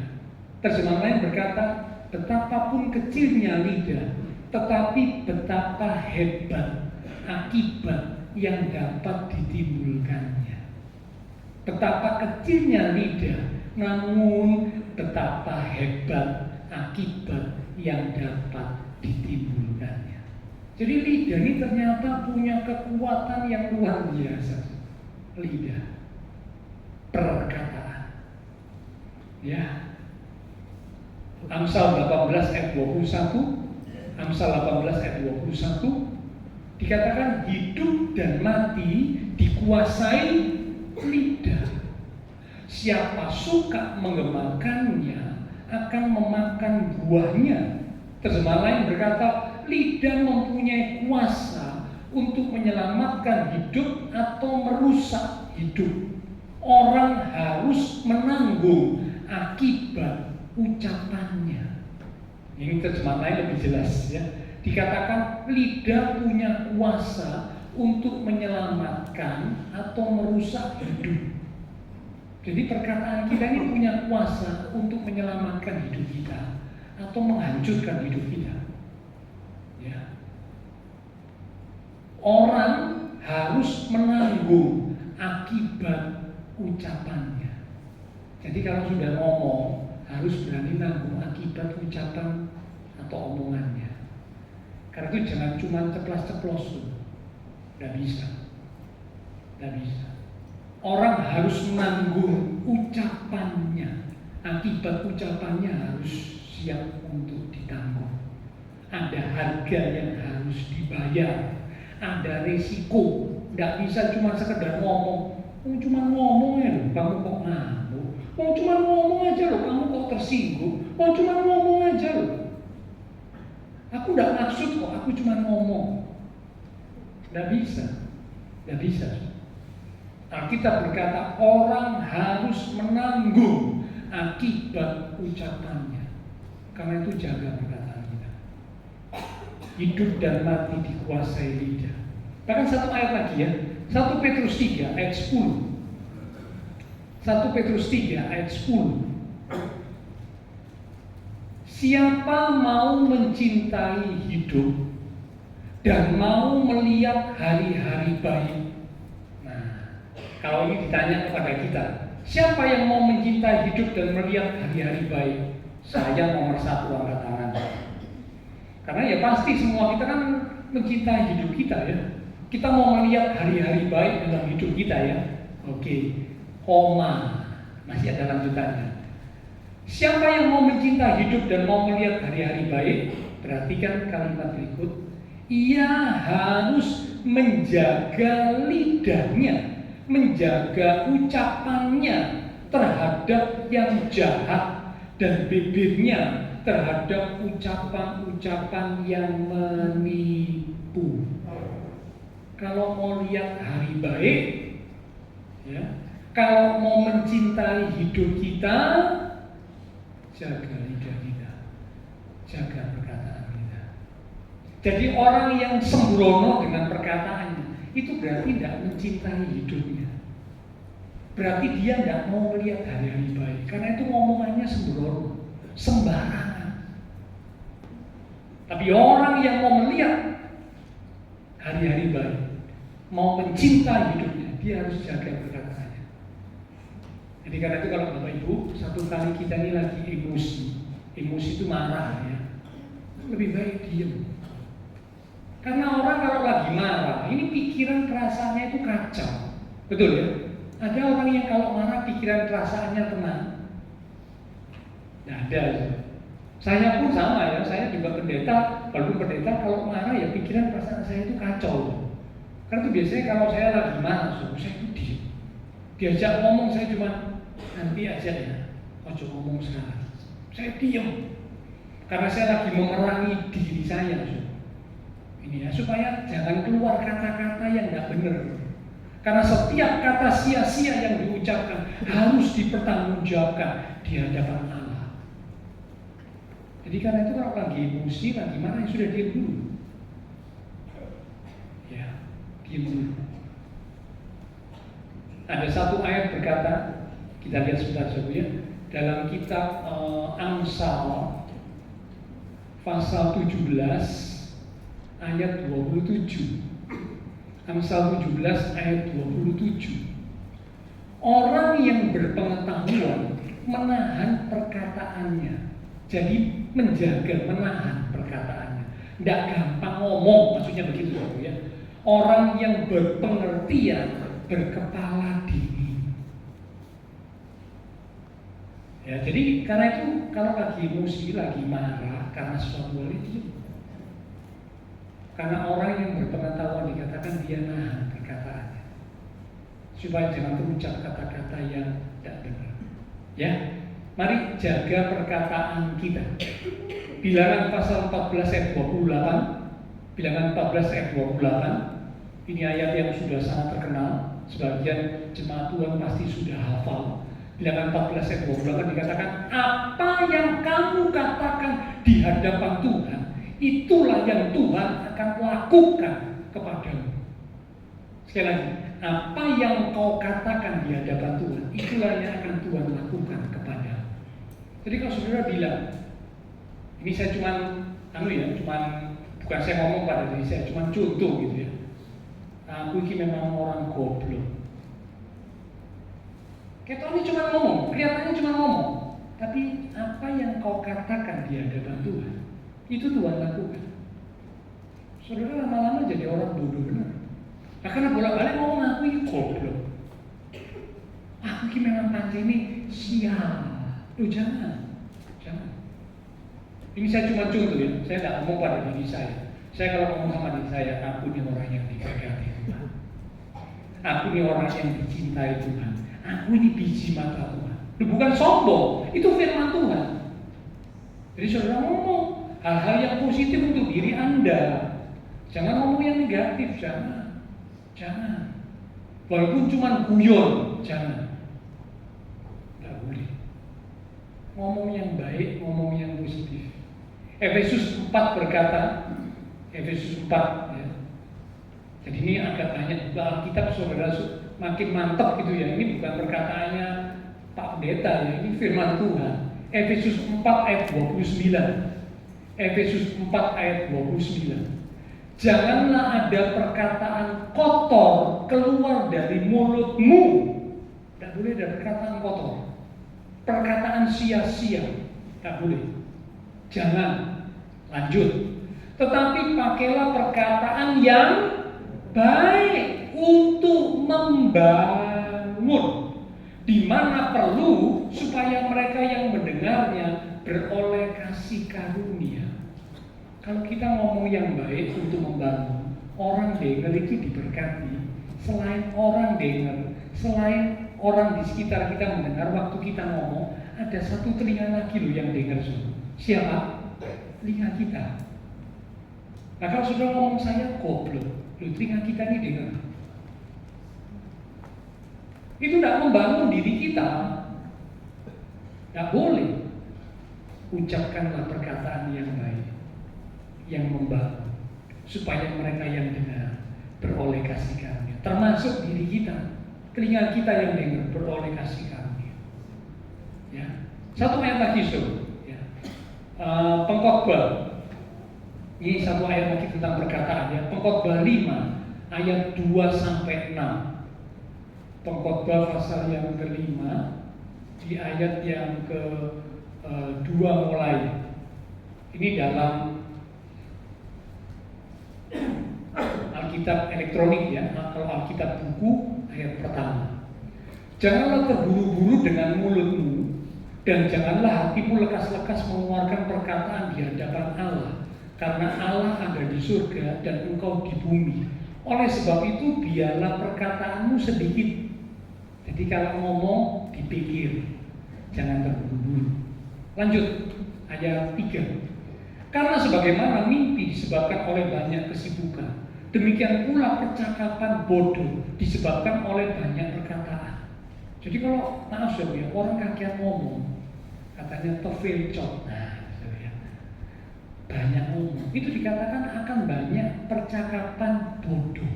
Terjemahan lain berkata, betapapun kecilnya lidah, tetapi betapa hebat akibat yang dapat ditimbulkannya. Betapa kecilnya lidah, namun betapa hebat akibat yang dapat ditimbulkannya. Jadi lidah ini ternyata punya kekuatan yang luar biasa. Lidah, perkataan. Ya. Amsal 18 ayat 21, Amsal 18 ayat 21 dikatakan hidup dan mati dikuasai lidah. Siapa suka mengemakannya akan memakan buahnya. Terjemahan lain berkata, lidah mempunyai kuasa untuk menyelamatkan hidup atau merusak hidup. Orang harus menanggung akibat ucapannya. Ini terjemahan lain lebih jelas ya. Dikatakan lidah punya kuasa untuk menyelamatkan atau merusak hidup. Jadi perkataan kita ini punya kuasa untuk menyelamatkan hidup kita atau menghancurkan hidup kita. Ya. Orang harus menanggung akibat ucapannya. Jadi kalau sudah ngomong harus berani nanggung akibat ucapan atau omongannya. Karena itu jangan cuma ceplas-ceplos tuh. Tidak bisa. Tidak bisa. Orang harus menanggung ucapannya. Akibat ucapannya harus siap untuk ditanggung. Ada harga yang harus dibayar. Ada resiko. Tidak bisa cuma sekedar ngomong. Cuma ngomong ya loh, kamu kok ngamuk. Cuma ngomong aja loh, kamu kok tersinggung. Cuma ngomong aja loh. Aku tidak maksud kok, aku cuma ngomong. Tidak bisa. Tidak bisa. Alkitab berkata orang harus menanggung akibat ucapannya. Karena itu jaga perkataan kita. Hidup dan mati dikuasai lidah. Bahkan satu ayat lagi ya, 1 Petrus 3 ayat 10. 1 Petrus 3 ayat 10. Siapa mau mencintai hidup dan mau melihat hari-hari baik. Nah, kalau ini ditanya kepada kita, siapa yang mau mencintai hidup dan melihat hari-hari baik? Saya nomor 1 angkat tangan. Karena ya pasti semua kita kan mencintai hidup kita ya. Kita mau melihat hari-hari baik dalam hidup kita ya. Oke, koma, masih ada lanjutannya. Siapa yang mau mencintai hidup dan mau melihat hari-hari baik? Perhatikan kalimat berikut. Ia harus menjaga lidahnya, menjaga ucapannya terhadap yang jahat dan bibirnya terhadap ucapan-ucapan yang menipu. Kalau mau lihat hari baik, ya, kalau mau mencintai hidup kita, jaga lidah kita, jaga perkataan kita. Jadi orang yang sembrono dengan perkataannya, itu berarti tidak mencintai hidupnya. Berarti dia tidak mau melihat hari-hari baik, karena itu ngomongannya sembrono, sembarangan. Tapi orang yang mau melihat hari-hari baik, mau mencintai hidupnya, dia harus jaga perkataannya. Jadi karena itu kalau Bapak Ibu, satu kali kita ini lagi emosi itu marah ya, lebih baik diam. Karena orang kalau lagi marah, ini pikiran perasaannya itu kacau, betul ya? Ada orang yang kalau marah pikiran perasaannya tenang. Nah, ada. Saya pun sama ya, saya juga pendeta, walaupun pendeta kalau marah ya pikiran perasaan saya itu kacau. Karena itu biasanya kalau saya lagi marah, saya itu diem. Diajak ngomong saya cuma nanti aja ya, ojo ngomong sekarang. Saya diem. Karena saya lagi memerangi diri saya. Ini ya, supaya jangan keluar kata-kata yang nggak benar. Karena setiap kata sia-sia yang diucapkan harus dipertanggungjawabkan di hadapan Allah. Jadi karena itu kalau lagi emosi, lagi marah, sudah diam dulu. Ya, diam dulu. Ada satu ayat berkata, kita lihat sebentar saja ya, dalam kitab Amsal pasal 17 ayat 27. Amsal 17 ayat 27. Orang yang berpengetahuan menahan perkataannya. Jadi menjaga, menahan perkataannya. Tidak gampang ngomong, maksudnya begitu ya. Orang yang berpengertian, berkepala dingin. Ya, jadi karena itu kalau lagi emosi, lagi marah karena sesuatu hal itu, karena orang yang berpengetahuan dikatakan dia nahan perkataannya, supaya jangan terucap kata-kata yang tidak benar. Ya, mari jaga perkataan kita. Bilangan pasal 14 ayat 28. Bilangan 14 ayat 28. Ini ayat yang sudah sangat terkenal. Sebagian jemaat Tuhan pasti sudah hafal. Bilangan 14 ayat 28 dikatakan, apa yang kamu katakan di hadapan Tuhan, itulah yang Tuhan akan lakukan kepadamu. Sekali lagi, apa yang kau katakan di hadapan Tuhan, itulah yang akan Tuhan lakukan kepadamu. Jadi kalau saudara bilang, ini saya cuman bukan saya ngomong pada diri saya, cuman contoh gitu ya. Aku ini memang orang goblok. Kita ini cuma ngomong, kelihatannya cuma ngomong, tapi apa yang kau katakan di hadapan Tuhan, itu Tuhan lakukan. Saudara lama-lama jadi orang bodoh benar. Nah, karena bolak-balik ngomong aku ini goblok. Aku ini memang pantai ini sial. Jangan. Ini saya cuma contoh ya. Saya tidak ngomong pada diri saya. Saya kalau ngomong sama diri saya, aku ini orang yang diberkati Tuhan. Aku ini orang yang dicintai Tuhan. Aku ini biji mata Tuhan. Bukan sombong, itu firman Tuhan. Jadi saudara ngomong hal-hal yang positif untuk diri Anda. Jangan ngomong yang negatif, jangan. Walaupun cuma guyon, jangan. Tidak boleh. Ngomong yang baik, ngomong yang positif. Efesus 4 berkata, Efesus 4 ya. Jadi ini agak banyak juga Alkitab saudara makin mantap gitu ya. Ini bukan perkataannya Pak Pendeta ya, ini firman Tuhan. Efesus 4 ayat 29. Efesus 4 ayat 29. Janganlah ada perkataan kotor keluar dari mulutmu. Tidak boleh ada perkataan kotor. Perkataan sia-sia. Tidak boleh. Jangan. Lanjut. Tetapi pakailah perkataan yang baik untuk membangun, di mana perlu supaya mereka yang mendengarnya beroleh kasih karunia. Kalau kita ngomong yang baik untuk membangun, orang dengar itu diberkati. Selain orang dengar, selain orang di sekitar kita mendengar, waktu kita ngomong, ada satu telinga lagi loh yang dengar semua. Siapa? Telinga kita. Nah kalau sudah ngomong saya goblok, telinga kita ini dengar. Itu tidak membangun diri kita. Tidak boleh. Ucapkanlah perkataan yang baik, yang membangun, supaya mereka yang dengar beroleh kasih karunia. Termasuk diri kita, telinga kita yang dengar beroleh kasih karunia. Ya. Satu ayat lagi ya. Pengkhotbah. Ini satu ayat lagi tentang perkataan ya. Pengkhotbah 5 ayat 2 sampai 6. Pengkhotbah pasal yang kelima di ayat yang ke-2 mulai. Ini dalam Alkitab elektronik ya. Kalau Alkitab buku ayat pertama. Janganlah terburu-buru dengan mulutmu, dan janganlah hatimu lekas-lekas mengeluarkan perkataan di hadapan Allah, karena Allah ada di surga dan engkau di bumi. Oleh sebab itu biarlah perkataanmu sedikit. Jadi kalau ngomong dipikir, jangan terburu-buru. Lanjut ayat 3. Karena sebagaimana mimpi disebabkan oleh banyak kesibukan, demikian pula percakapan bodoh disebabkan oleh banyak perkataan. Jadi kalau maaf ya, orang kakian ngomong, katanya tofilcot, banyak ngomong, itu dikatakan akan banyak percakapan bodoh.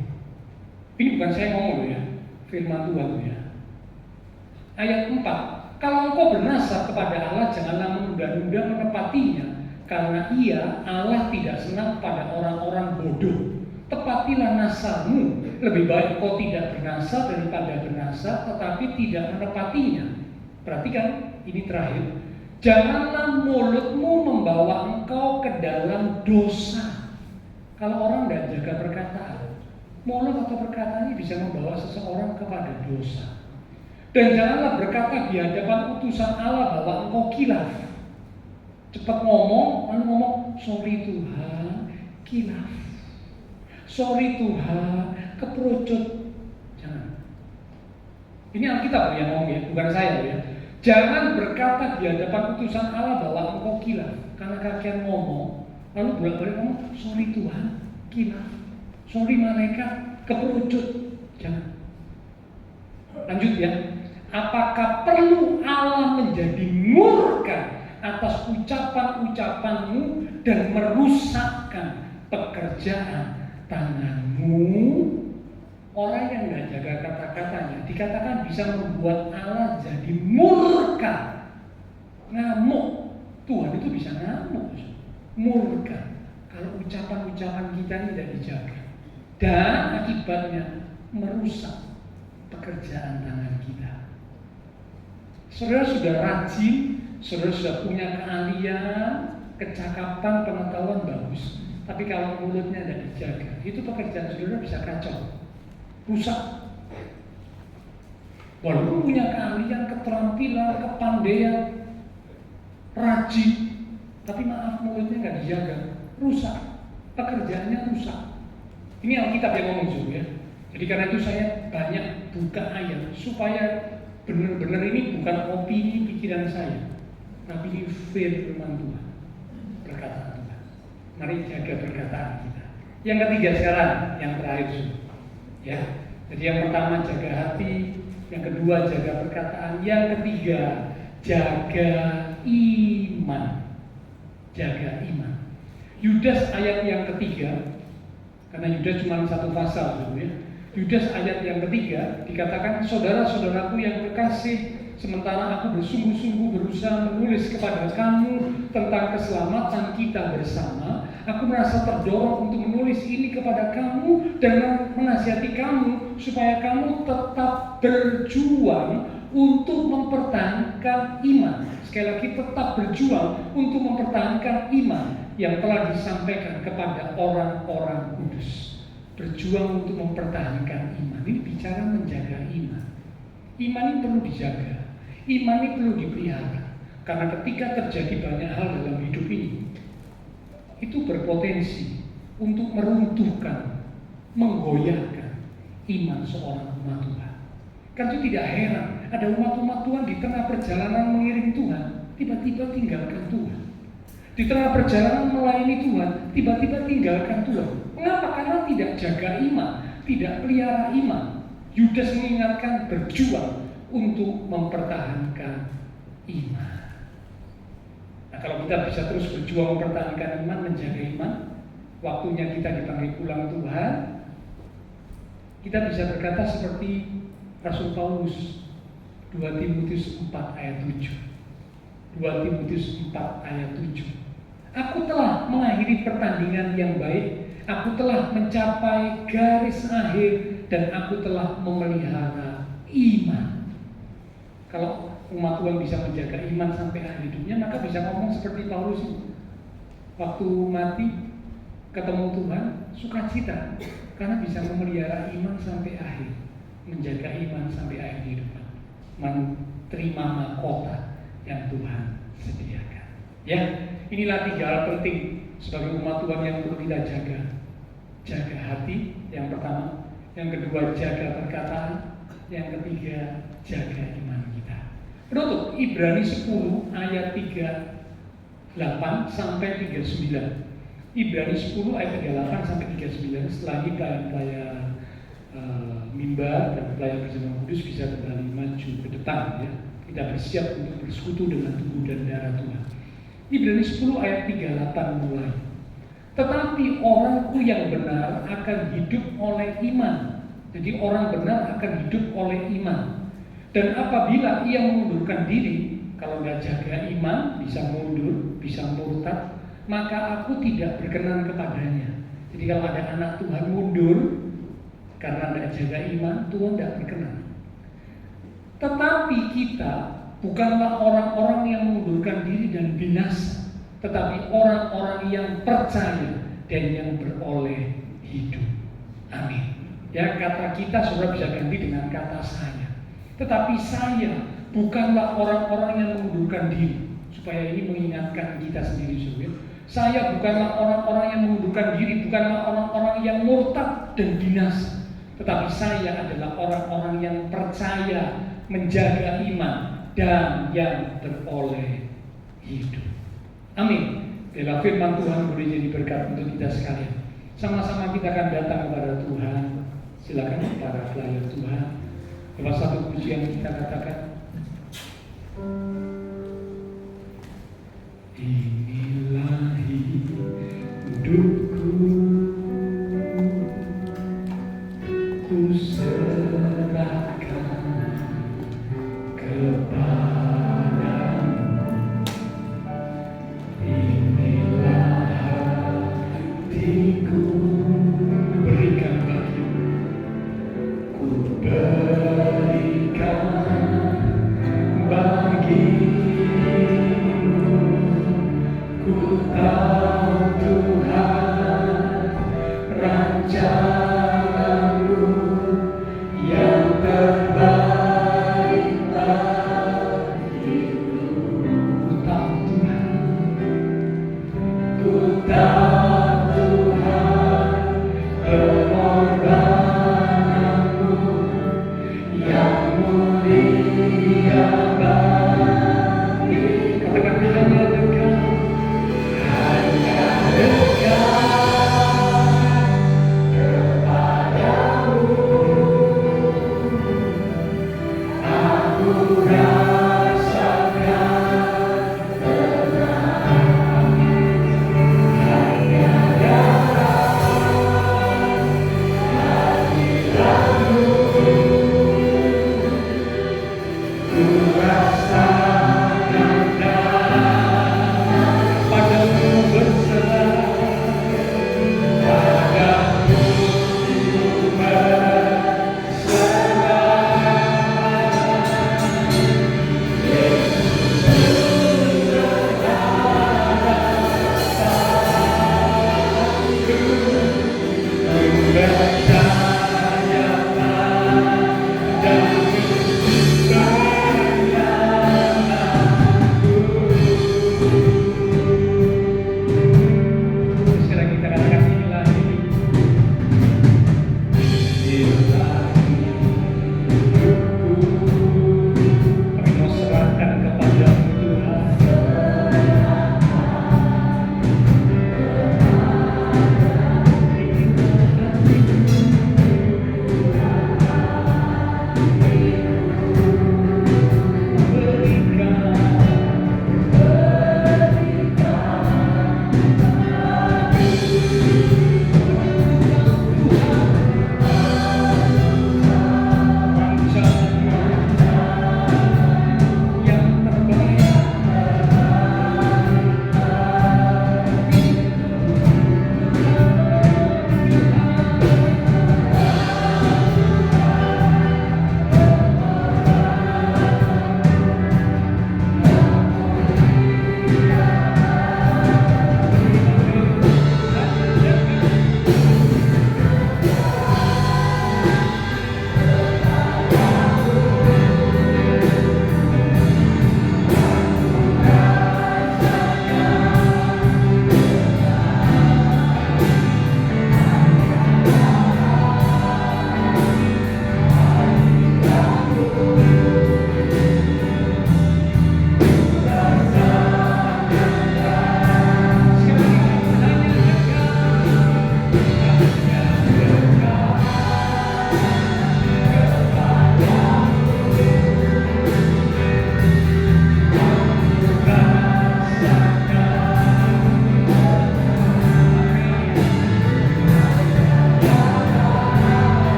Ini bukan saya ngomong ya, firman Tuhan ya. Ayat 4, kalau engkau bernasar kepada Allah, janganlah menunda-nunda menepatinya, karena ia, Allah, tidak senang pada orang-orang bodoh. Tepatilah nasarmu, lebih baik engkau tidak bernasar daripada bernasar tetapi tidak menepatinya. Perhatikan, ini terakhir. Janganlah mulutmu membawa engkau ke dalam dosa. Kalau orang tidak jaga perkataan, mulut atau perkataan ini bisa membawa seseorang kepada dosa. Dan janganlah berkata di hadapan utusan Allah bahwa engkau kilaf. Cepat ngomong, lalu ngomong, sorry Tuhan, kilaf. Sorry Tuhan, keperucut. Jangan. Ini Alkitab yang ngomong ya, bukan saya ya. Jangan berkata di hadapan utusan Allah bahwa engkau kilaf. Karena kalian ngomong, lalu bolak-balik ngomong, sorry Tuhan, kilaf. Sorry malaikat, keperucut. Jangan. Lanjut ya. Apakah perlu Allah menjadi murka atas ucapan-ucapanmu dan merusakkan pekerjaan tanganmu? Orang yang tidak jaga kata-katanya dikatakan bisa membuat Allah jadi murka, ngamuk. Tuhan itu bisa ngamuk, murka kalau ucapan-ucapan kita tidak dijaga, dan akibatnya merusak pekerjaan tangan kita. Saudara sudah rajin, saudara sudah punya keahlian, kecakapan, pengetahuan bagus, tapi kalau mulutnya tidak dijaga, itu pekerjaan saudara bisa kacau, rusak. Walaupun punya keahlian, keterampilan, kepandaian, rajin, tapi maaf mulutnya nggak dijaga, rusak, pekerjaannya rusak. Ini Alkitab yang ngomong juga ya. Jadi karena itu saya banyak buka ayat supaya benar-benar ini bukan opini pikiran saya, tapi ini firman Tuhan, perkataan Tuhan. Mari jaga perkataan kita. Yang ketiga sekarang, yang terakhir ya. Jadi yang pertama jaga hati, yang kedua jaga perkataan, yang ketiga jaga iman. Jaga iman. Yudas ayat yang ketiga, karena Yudas cuma satu pasal ya. Yudas ayat yang ketiga dikatakan, saudara-saudaraku yang kekasih, sementara aku bersungguh-sungguh berusaha menulis kepada kamu tentang keselamatan kita bersama, aku merasa terdorong untuk menulis ini kepada kamu dan menasihati kamu supaya kamu tetap berjuang untuk mempertahankan iman. Sekali lagi, tetap berjuang untuk mempertahankan iman yang telah disampaikan kepada orang-orang kudus. Berjuang untuk mempertahankan iman. Ini bicara menjaga iman. Iman ini perlu dijaga. Iman ini perlu dipelihara. Karena ketika terjadi banyak hal dalam hidup ini, itu berpotensi untuk meruntuhkan, menggoyahkan iman seorang umat Tuhan. Kan itu tidak heran, ada umat-umat Tuhan di tengah perjalanan mengiring Tuhan, tiba-tiba tinggalkan Tuhan. Di tengah perjalanan melayani Tuhan, tiba-tiba tinggalkan Tuhan. Mengapa? Karena tidak jaga iman, tidak pelihara iman. Yudas mengingatkan berjuang untuk mempertahankan iman. Nah, kalau kita bisa terus berjuang mempertahankan iman, menjaga iman, waktunya kita dipanggil pulang Tuhan, kita bisa berkata seperti Rasul Paulus, 2 Timotius 4 ayat 7. 2 Timotius 4 ayat 7. Aku telah mengakhiri pertandingan yang baik, aku telah mencapai garis akhir, dan aku telah memelihara iman. Kalau umat Tuhan bisa menjaga iman sampai akhir hidupnya, maka bisa ngomong seperti Paulus itu. Waktu mati, ketemu Tuhan, sukacita, karena bisa memelihara iman sampai akhir, menjaga iman sampai akhir hidup. menerima mahkota yang Tuhan sediakan. Ya, inilah 3 hal penting sebagai umat Tuhan yang perlu kita jaga. Jaga hati yang pertama, yang kedua jaga perkataan, yang ketiga jaga iman kita. Penutup Ibrani 10 ayat 38 sampai 39. Ibrani 10 ayat 38 sampai 39. Setelah ini pelayan mimbar dan pelayan berjemaat kudus bisa kembali maju ke depan, ya. Kita bersiap untuk bersekutu dengan tubuh dan darah Tuhan. Ibrani 10 ayat 38 mulai. Tetapi orangku yang benar akan hidup oleh iman. Jadi orang benar akan hidup oleh iman. Dan apabila ia mengundurkan diri, kalau nggak jaga iman, bisa mundur, bisa murtad, maka aku tidak berkenan kepadanya. Jadi kalau ada anak Tuhan mundur karena nggak jaga iman, Tuhan tidak berkenan. Tetapi kita bukanlah orang-orang yang mengundurkan diri dan binasa, tetapi orang-orang yang percaya dan yang beroleh hidup. Amin. Ya, kata kita sudah bisa ganti dengan kata saya. Tetapi saya bukanlah orang-orang yang mengundurkan diri. Supaya ini mengingatkan kita sendiri juga. Saya bukanlah orang-orang yang mengundurkan diri, bukanlah orang-orang yang murtad dan binasa. Tetapi saya adalah orang-orang yang percaya, menjaga iman, dan yang beroleh hidup. Amin. Bila firman Tuhan boleh jadi berkat untuk kita sekalian. Sama-sama kita akan datang kepada Tuhan. Silakan para pelayan Tuhan. Lewat satu pujian kita katakan, inilah hidupku, ku serahkan kepadamu. Inilah hatiku, berikan bagimu, ku berikan bagimu. Ku tahu Tuhan rancangan-Mu yang terbaik bagiku. Ku tahu Tuhan, ku tahu Tuhan pengorbanan-Mu yang mulia bagi. Katakan hanya dekat, hanya dekat kepadamu. Aku rasakan tenang, hanya datang hadirat-Mu. Ku rasa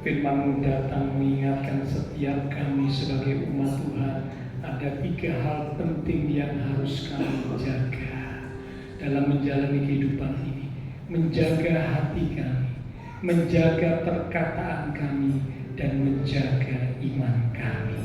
Firman-Mu datang mengingatkan setiap kami sebagai umat Tuhan ada 3 hal penting yang harus kami jaga dalam menjalani kehidupan ini. Menjaga hati kami, menjaga perkataan kami, dan menjaga iman kami.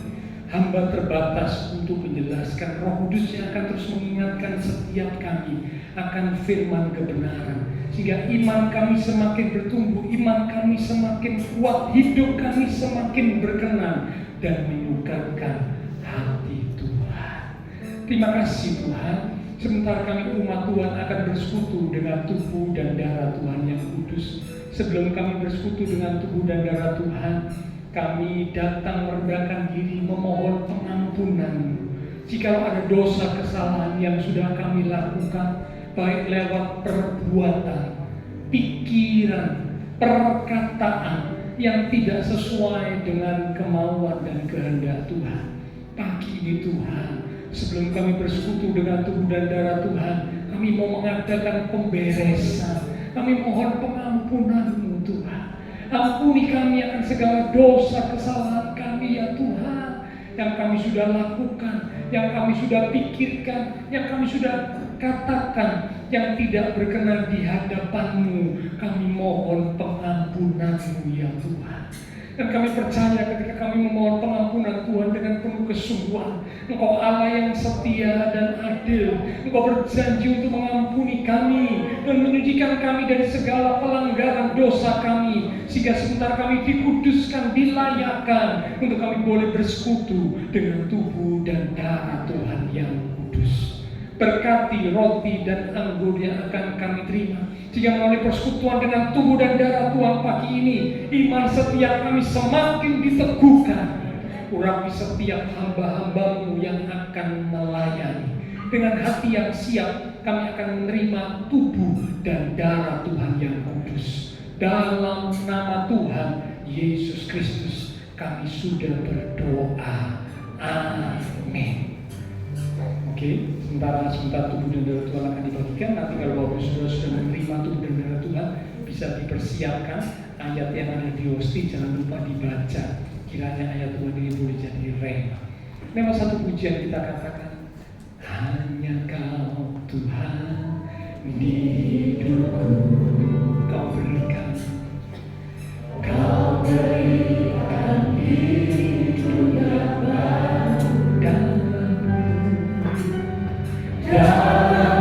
Hamba terbatas untuk menjelaskan. Roh Kudus yang akan terus mengingatkan setiap kami akan firman kebenaran, sehingga iman kami semakin bertumbuh, iman kami semakin kuat, hidup kami semakin berkenan dan menyukakan hati Tuhan. Terima kasih Tuhan, sementara kami umat Tuhan akan bersekutu dengan tubuh dan darah Tuhan yang kudus. Sebelum kami bersekutu dengan tubuh dan darah Tuhan, kami datang merendahkan diri memohon pengampunan. Jika ada dosa kesalahan yang sudah kami lakukan, baik lewat perbuatan, pikiran, perkataan yang tidak sesuai dengan kemauan dan kehendak Tuhan. Pagi ini Tuhan, sebelum kami bersekutu dengan tubuh dan darah Tuhan, kami mau mengadakan pemberesan. Kami mohon pengampunan-Mu Tuhan. Ampuni kami akan segala dosa kesalahan kami ya Tuhan, yang kami sudah lakukan, yang kami sudah pikirkan, yang kami sudah katakan yang tidak berkenan di hadapan-Mu. Kami mohon pengampunan-Mu ya Tuhan. Dan kami percaya ketika kami memohon pengampunan Tuhan dengan penuh kesungguhan, Engkau Allah yang setia dan adil. Engkau berjanji untuk mengampuni kami dan menyucikan kami dari segala pelanggaran dosa kami, sehingga sebentar kami dikuduskan, dilayakkan untuk kami boleh bersekutu dengan tubuh dan darah Tuhan yang kudus. Berkati roti dan anggur yang akan kami terima, sehingga melalui persekutuan dengan tubuh dan darah Tuhan pagi ini, iman setiap kami semakin diteguhkan. Urapi setiap hamba-hamba-Mu yang akan melayani. Dengan hati yang siap, kami akan menerima tubuh dan darah Tuhan yang kudus. Dalam nama Tuhan Yesus Kristus, kami sudah berdoa. Amin. Oke, sebentar tubuh dan darah Tuhan akan dibagikan. Nanti kalau Bapak Saudara sudah menerima tubuh dan darah Tuhan, bisa dipersiapkan ayat yang ada di hosti, jangan lupa dibaca. Kiranya ayat Tuhan ini boleh jadi rema. Lewat satu pujian kita katakan, hanya Kau Tuhan di hidupku, Kau berikan hidup yang baru dalam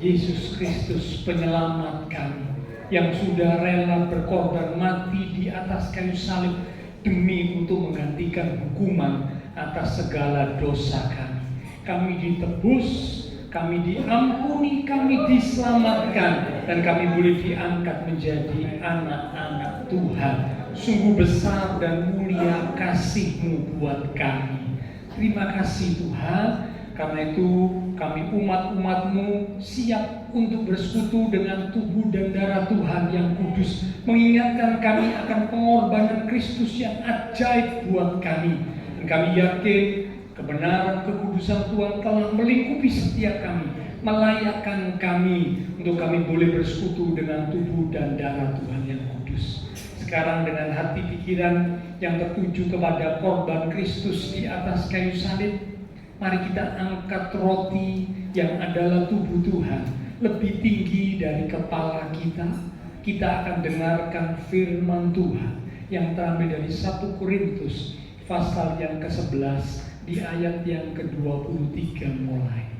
Yesus Kristus penyelamat kami yang sudah rela berkorban mati di atas kayu salib demi untuk menggantikan hukuman atas segala dosa kami. Kami ditebus, kami diampuni, kami diselamatkan, dan kami boleh diangkat menjadi anak-anak Tuhan. Sungguh besar dan mulia kasih-Mu buat kami. Terima kasih Tuhan. Karena itu kami umat-umat-Mu siap untuk bersekutu dengan tubuh dan darah Tuhan yang kudus, mengingatkan kami akan pengorbanan Kristus yang ajaib buat kami. Dan kami yakin kebenaran kekudusan Tuhan telah melingkupi setiap kami, melayakkan kami untuk kami boleh bersekutu dengan tubuh dan darah Tuhan yang kudus. Sekarang dengan hati pikiran yang tertuju kepada korban Kristus di atas kayu salib, mari kita angkat roti yang adalah tubuh Tuhan lebih tinggi dari kepala kita. Kita akan dengarkan firman Tuhan yang terambil dari 1 Korintus pasal yang ke-11 di ayat yang ke-23 mulai.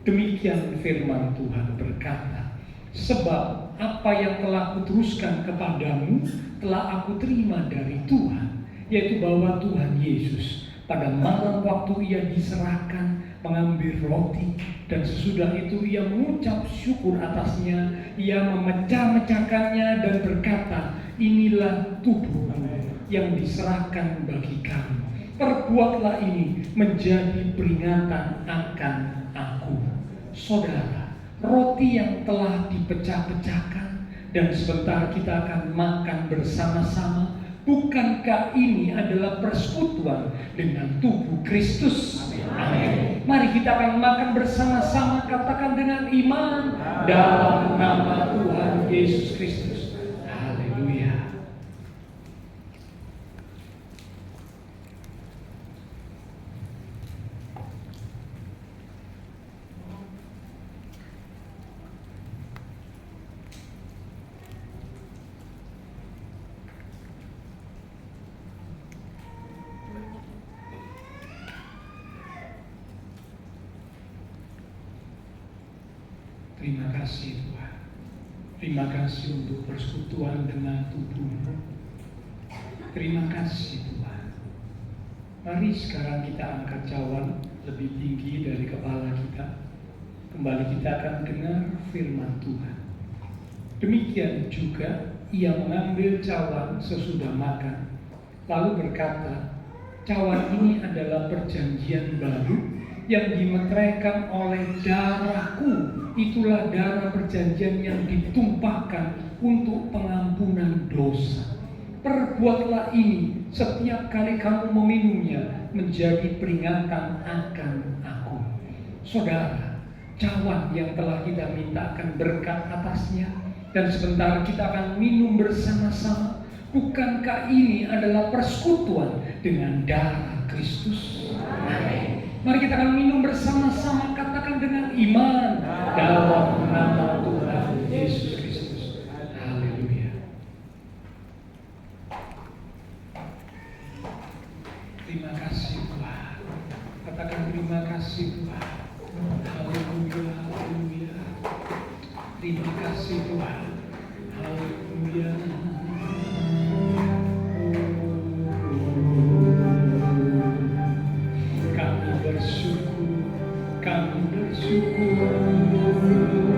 Demikian firman Tuhan berkata, sebab apa yang telah kuteruskan kepadamu telah aku terima dari Tuhan, yaitu bahwa Tuhan Yesus pada malam waktu ia diserahkan mengambil roti, dan sesudah itu ia mengucap syukur atasnya, ia memecah-mecahkannya dan berkata, inilah tubuhku yang diserahkan bagi kamu. Perbuatlah ini menjadi peringatan akan aku. Saudara, roti yang telah dipecah-pecahkan dan sebentar kita akan makan bersama-sama, bukankah ini adalah persekutuan dengan tubuh Kristus? Amin. Mari kita akan makan bersama-sama, katakan dengan iman, dalam nama Tuhan Yesus Kristus. Haleluya. Terima kasih Tuhan. Terima kasih untuk persekutuan dengan tubuh-Mu. Terima kasih Tuhan. Mari sekarang kita angkat cawan lebih tinggi dari kepala kita. Kembali kita akan dengar firman Tuhan. Demikian juga ia mengambil cawan sesudah makan, lalu berkata, cawan ini adalah perjanjian baru yang dimeteraikan oleh darahku. Itulah darah perjanjian yang ditumpahkan untuk pengampunan dosa. Perbuatlah ini setiap kali kamu meminumnya menjadi peringatan akan aku. Saudara, cawan yang telah kita mintakan berkat atasnya, dan sebentar kita akan minum bersama-sama. Bukankah ini adalah persekutuan dengan darah Kristus? Amin. Mari kita akan minum bersama-sama, katakan dengan iman, dalam nama Tuhan Yesus Kristus. Haleluya. Terima kasih Tuhan. Katakan terima kasih Tuhan. Haleluya, haleluya. Terima kasih Tuhan. Haleluya. Kami bersyukur. Haleluya.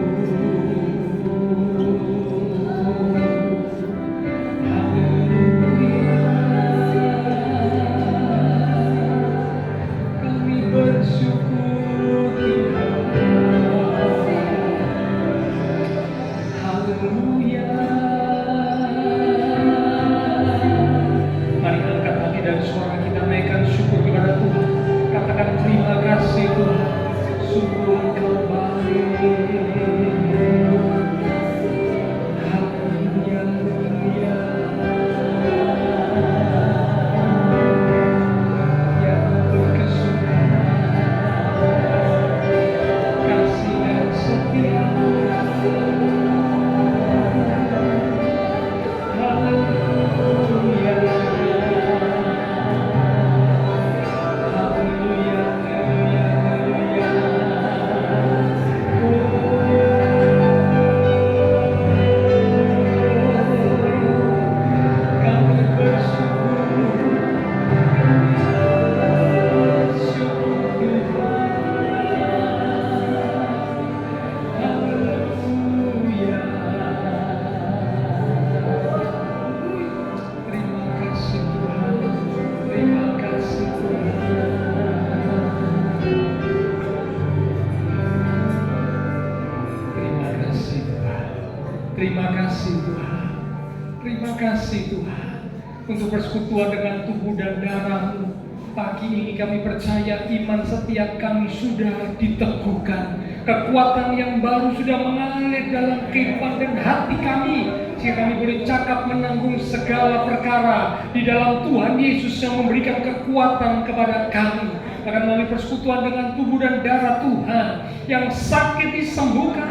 kasih Tuhan untuk persekutuan dengan tubuh dan darah-Mu. Pagi ini kami percaya iman setiap kami sudah diteguhkan. Kekuatan yang baru sudah mengalir dalam kehidupan dan hati kami, sehingga kami boleh cakap menanggung segala perkara di dalam Tuhan Yesus yang memberikan kekuatan kepada kami. Bahkan melalui persekutuan dengan tubuh dan darah Tuhan, yang sakit disembuhkan,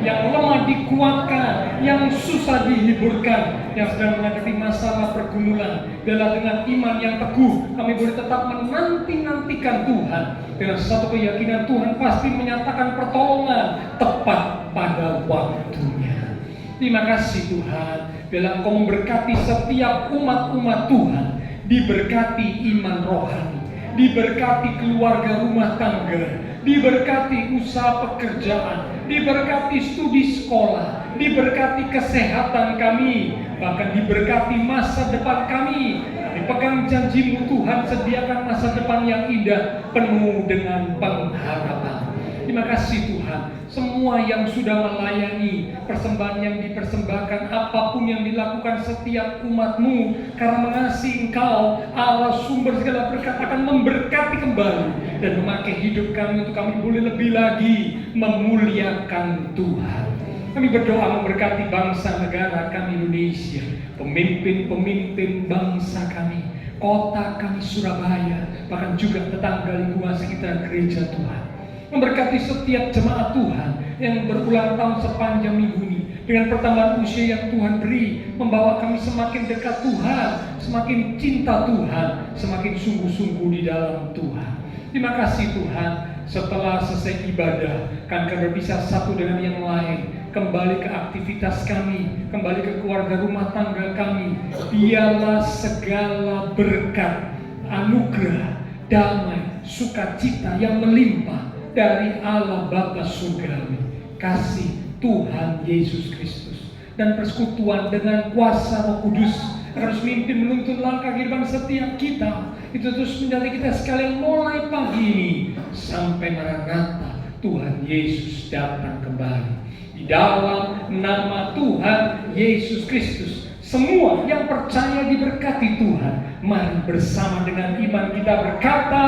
yang lemah dikuatkan, yang susah dihiburkan, yang sedang menghadapi masalah pergumulan. Biarlah dengan iman yang teguh kami boleh tetap menanti-nantikan Tuhan. Dengan satu keyakinan Tuhan pasti menyatakan pertolongan tepat pada waktunya. Terima kasih Tuhan. Biarlah Engkau memberkati setiap umat-umat Tuhan, diberkati iman rohani, diberkati keluarga rumah tangga, diberkati usaha pekerjaan, diberkati studi sekolah, diberkati kesehatan kami, bahkan diberkati masa depan kami. Kami pegang janji-Mu Tuhan, sediakan masa depan yang indah, penuh dengan pengharapan. Terima kasih Tuhan. Semua yang sudah melayani persembahan yang dipersembahkan, apapun yang dilakukan setiap umat-Mu, karena mengasihi Engkau, Allah sumber segala berkat, akan memberkati kembali dan memakai hidup kami untuk kami boleh lebih lagi memuliakan Tuhan. Kami berdoa memberkati bangsa negara kami Indonesia, pemimpin-pemimpin bangsa kami, kota kami Surabaya, bahkan juga tetangga lingkungan sekitar gereja Tuhan. Memberkati setiap jemaat Tuhan yang berulang tahun sepanjang minggu ini, dengan pertambahan usia yang Tuhan beri, membawa kami semakin dekat Tuhan, semakin cinta Tuhan, semakin sungguh-sungguh di dalam Tuhan. Terima kasih Tuhan. Setelah selesai ibadah, kami akan berpisah satu dengan yang lain, kembali ke aktivitas kami, kembali ke keluarga rumah tangga kami. Biarlah segala berkat, anugerah, damai, sukacita yang melimpah dari Allah Bapa Surgawi, kasih Tuhan Yesus Kristus, dan persekutuan dengan kuasa Roh Kudus harus mimpin menuntun langkah kehidupan setiap kita. Itu terus menjadi kita sekalian mulai pagi ini sampai Maranatha Tuhan Yesus datang kembali. Di dalam nama Tuhan Yesus Kristus, semua yang percaya diberkati Tuhan. Mari bersama dengan iman kita berkata,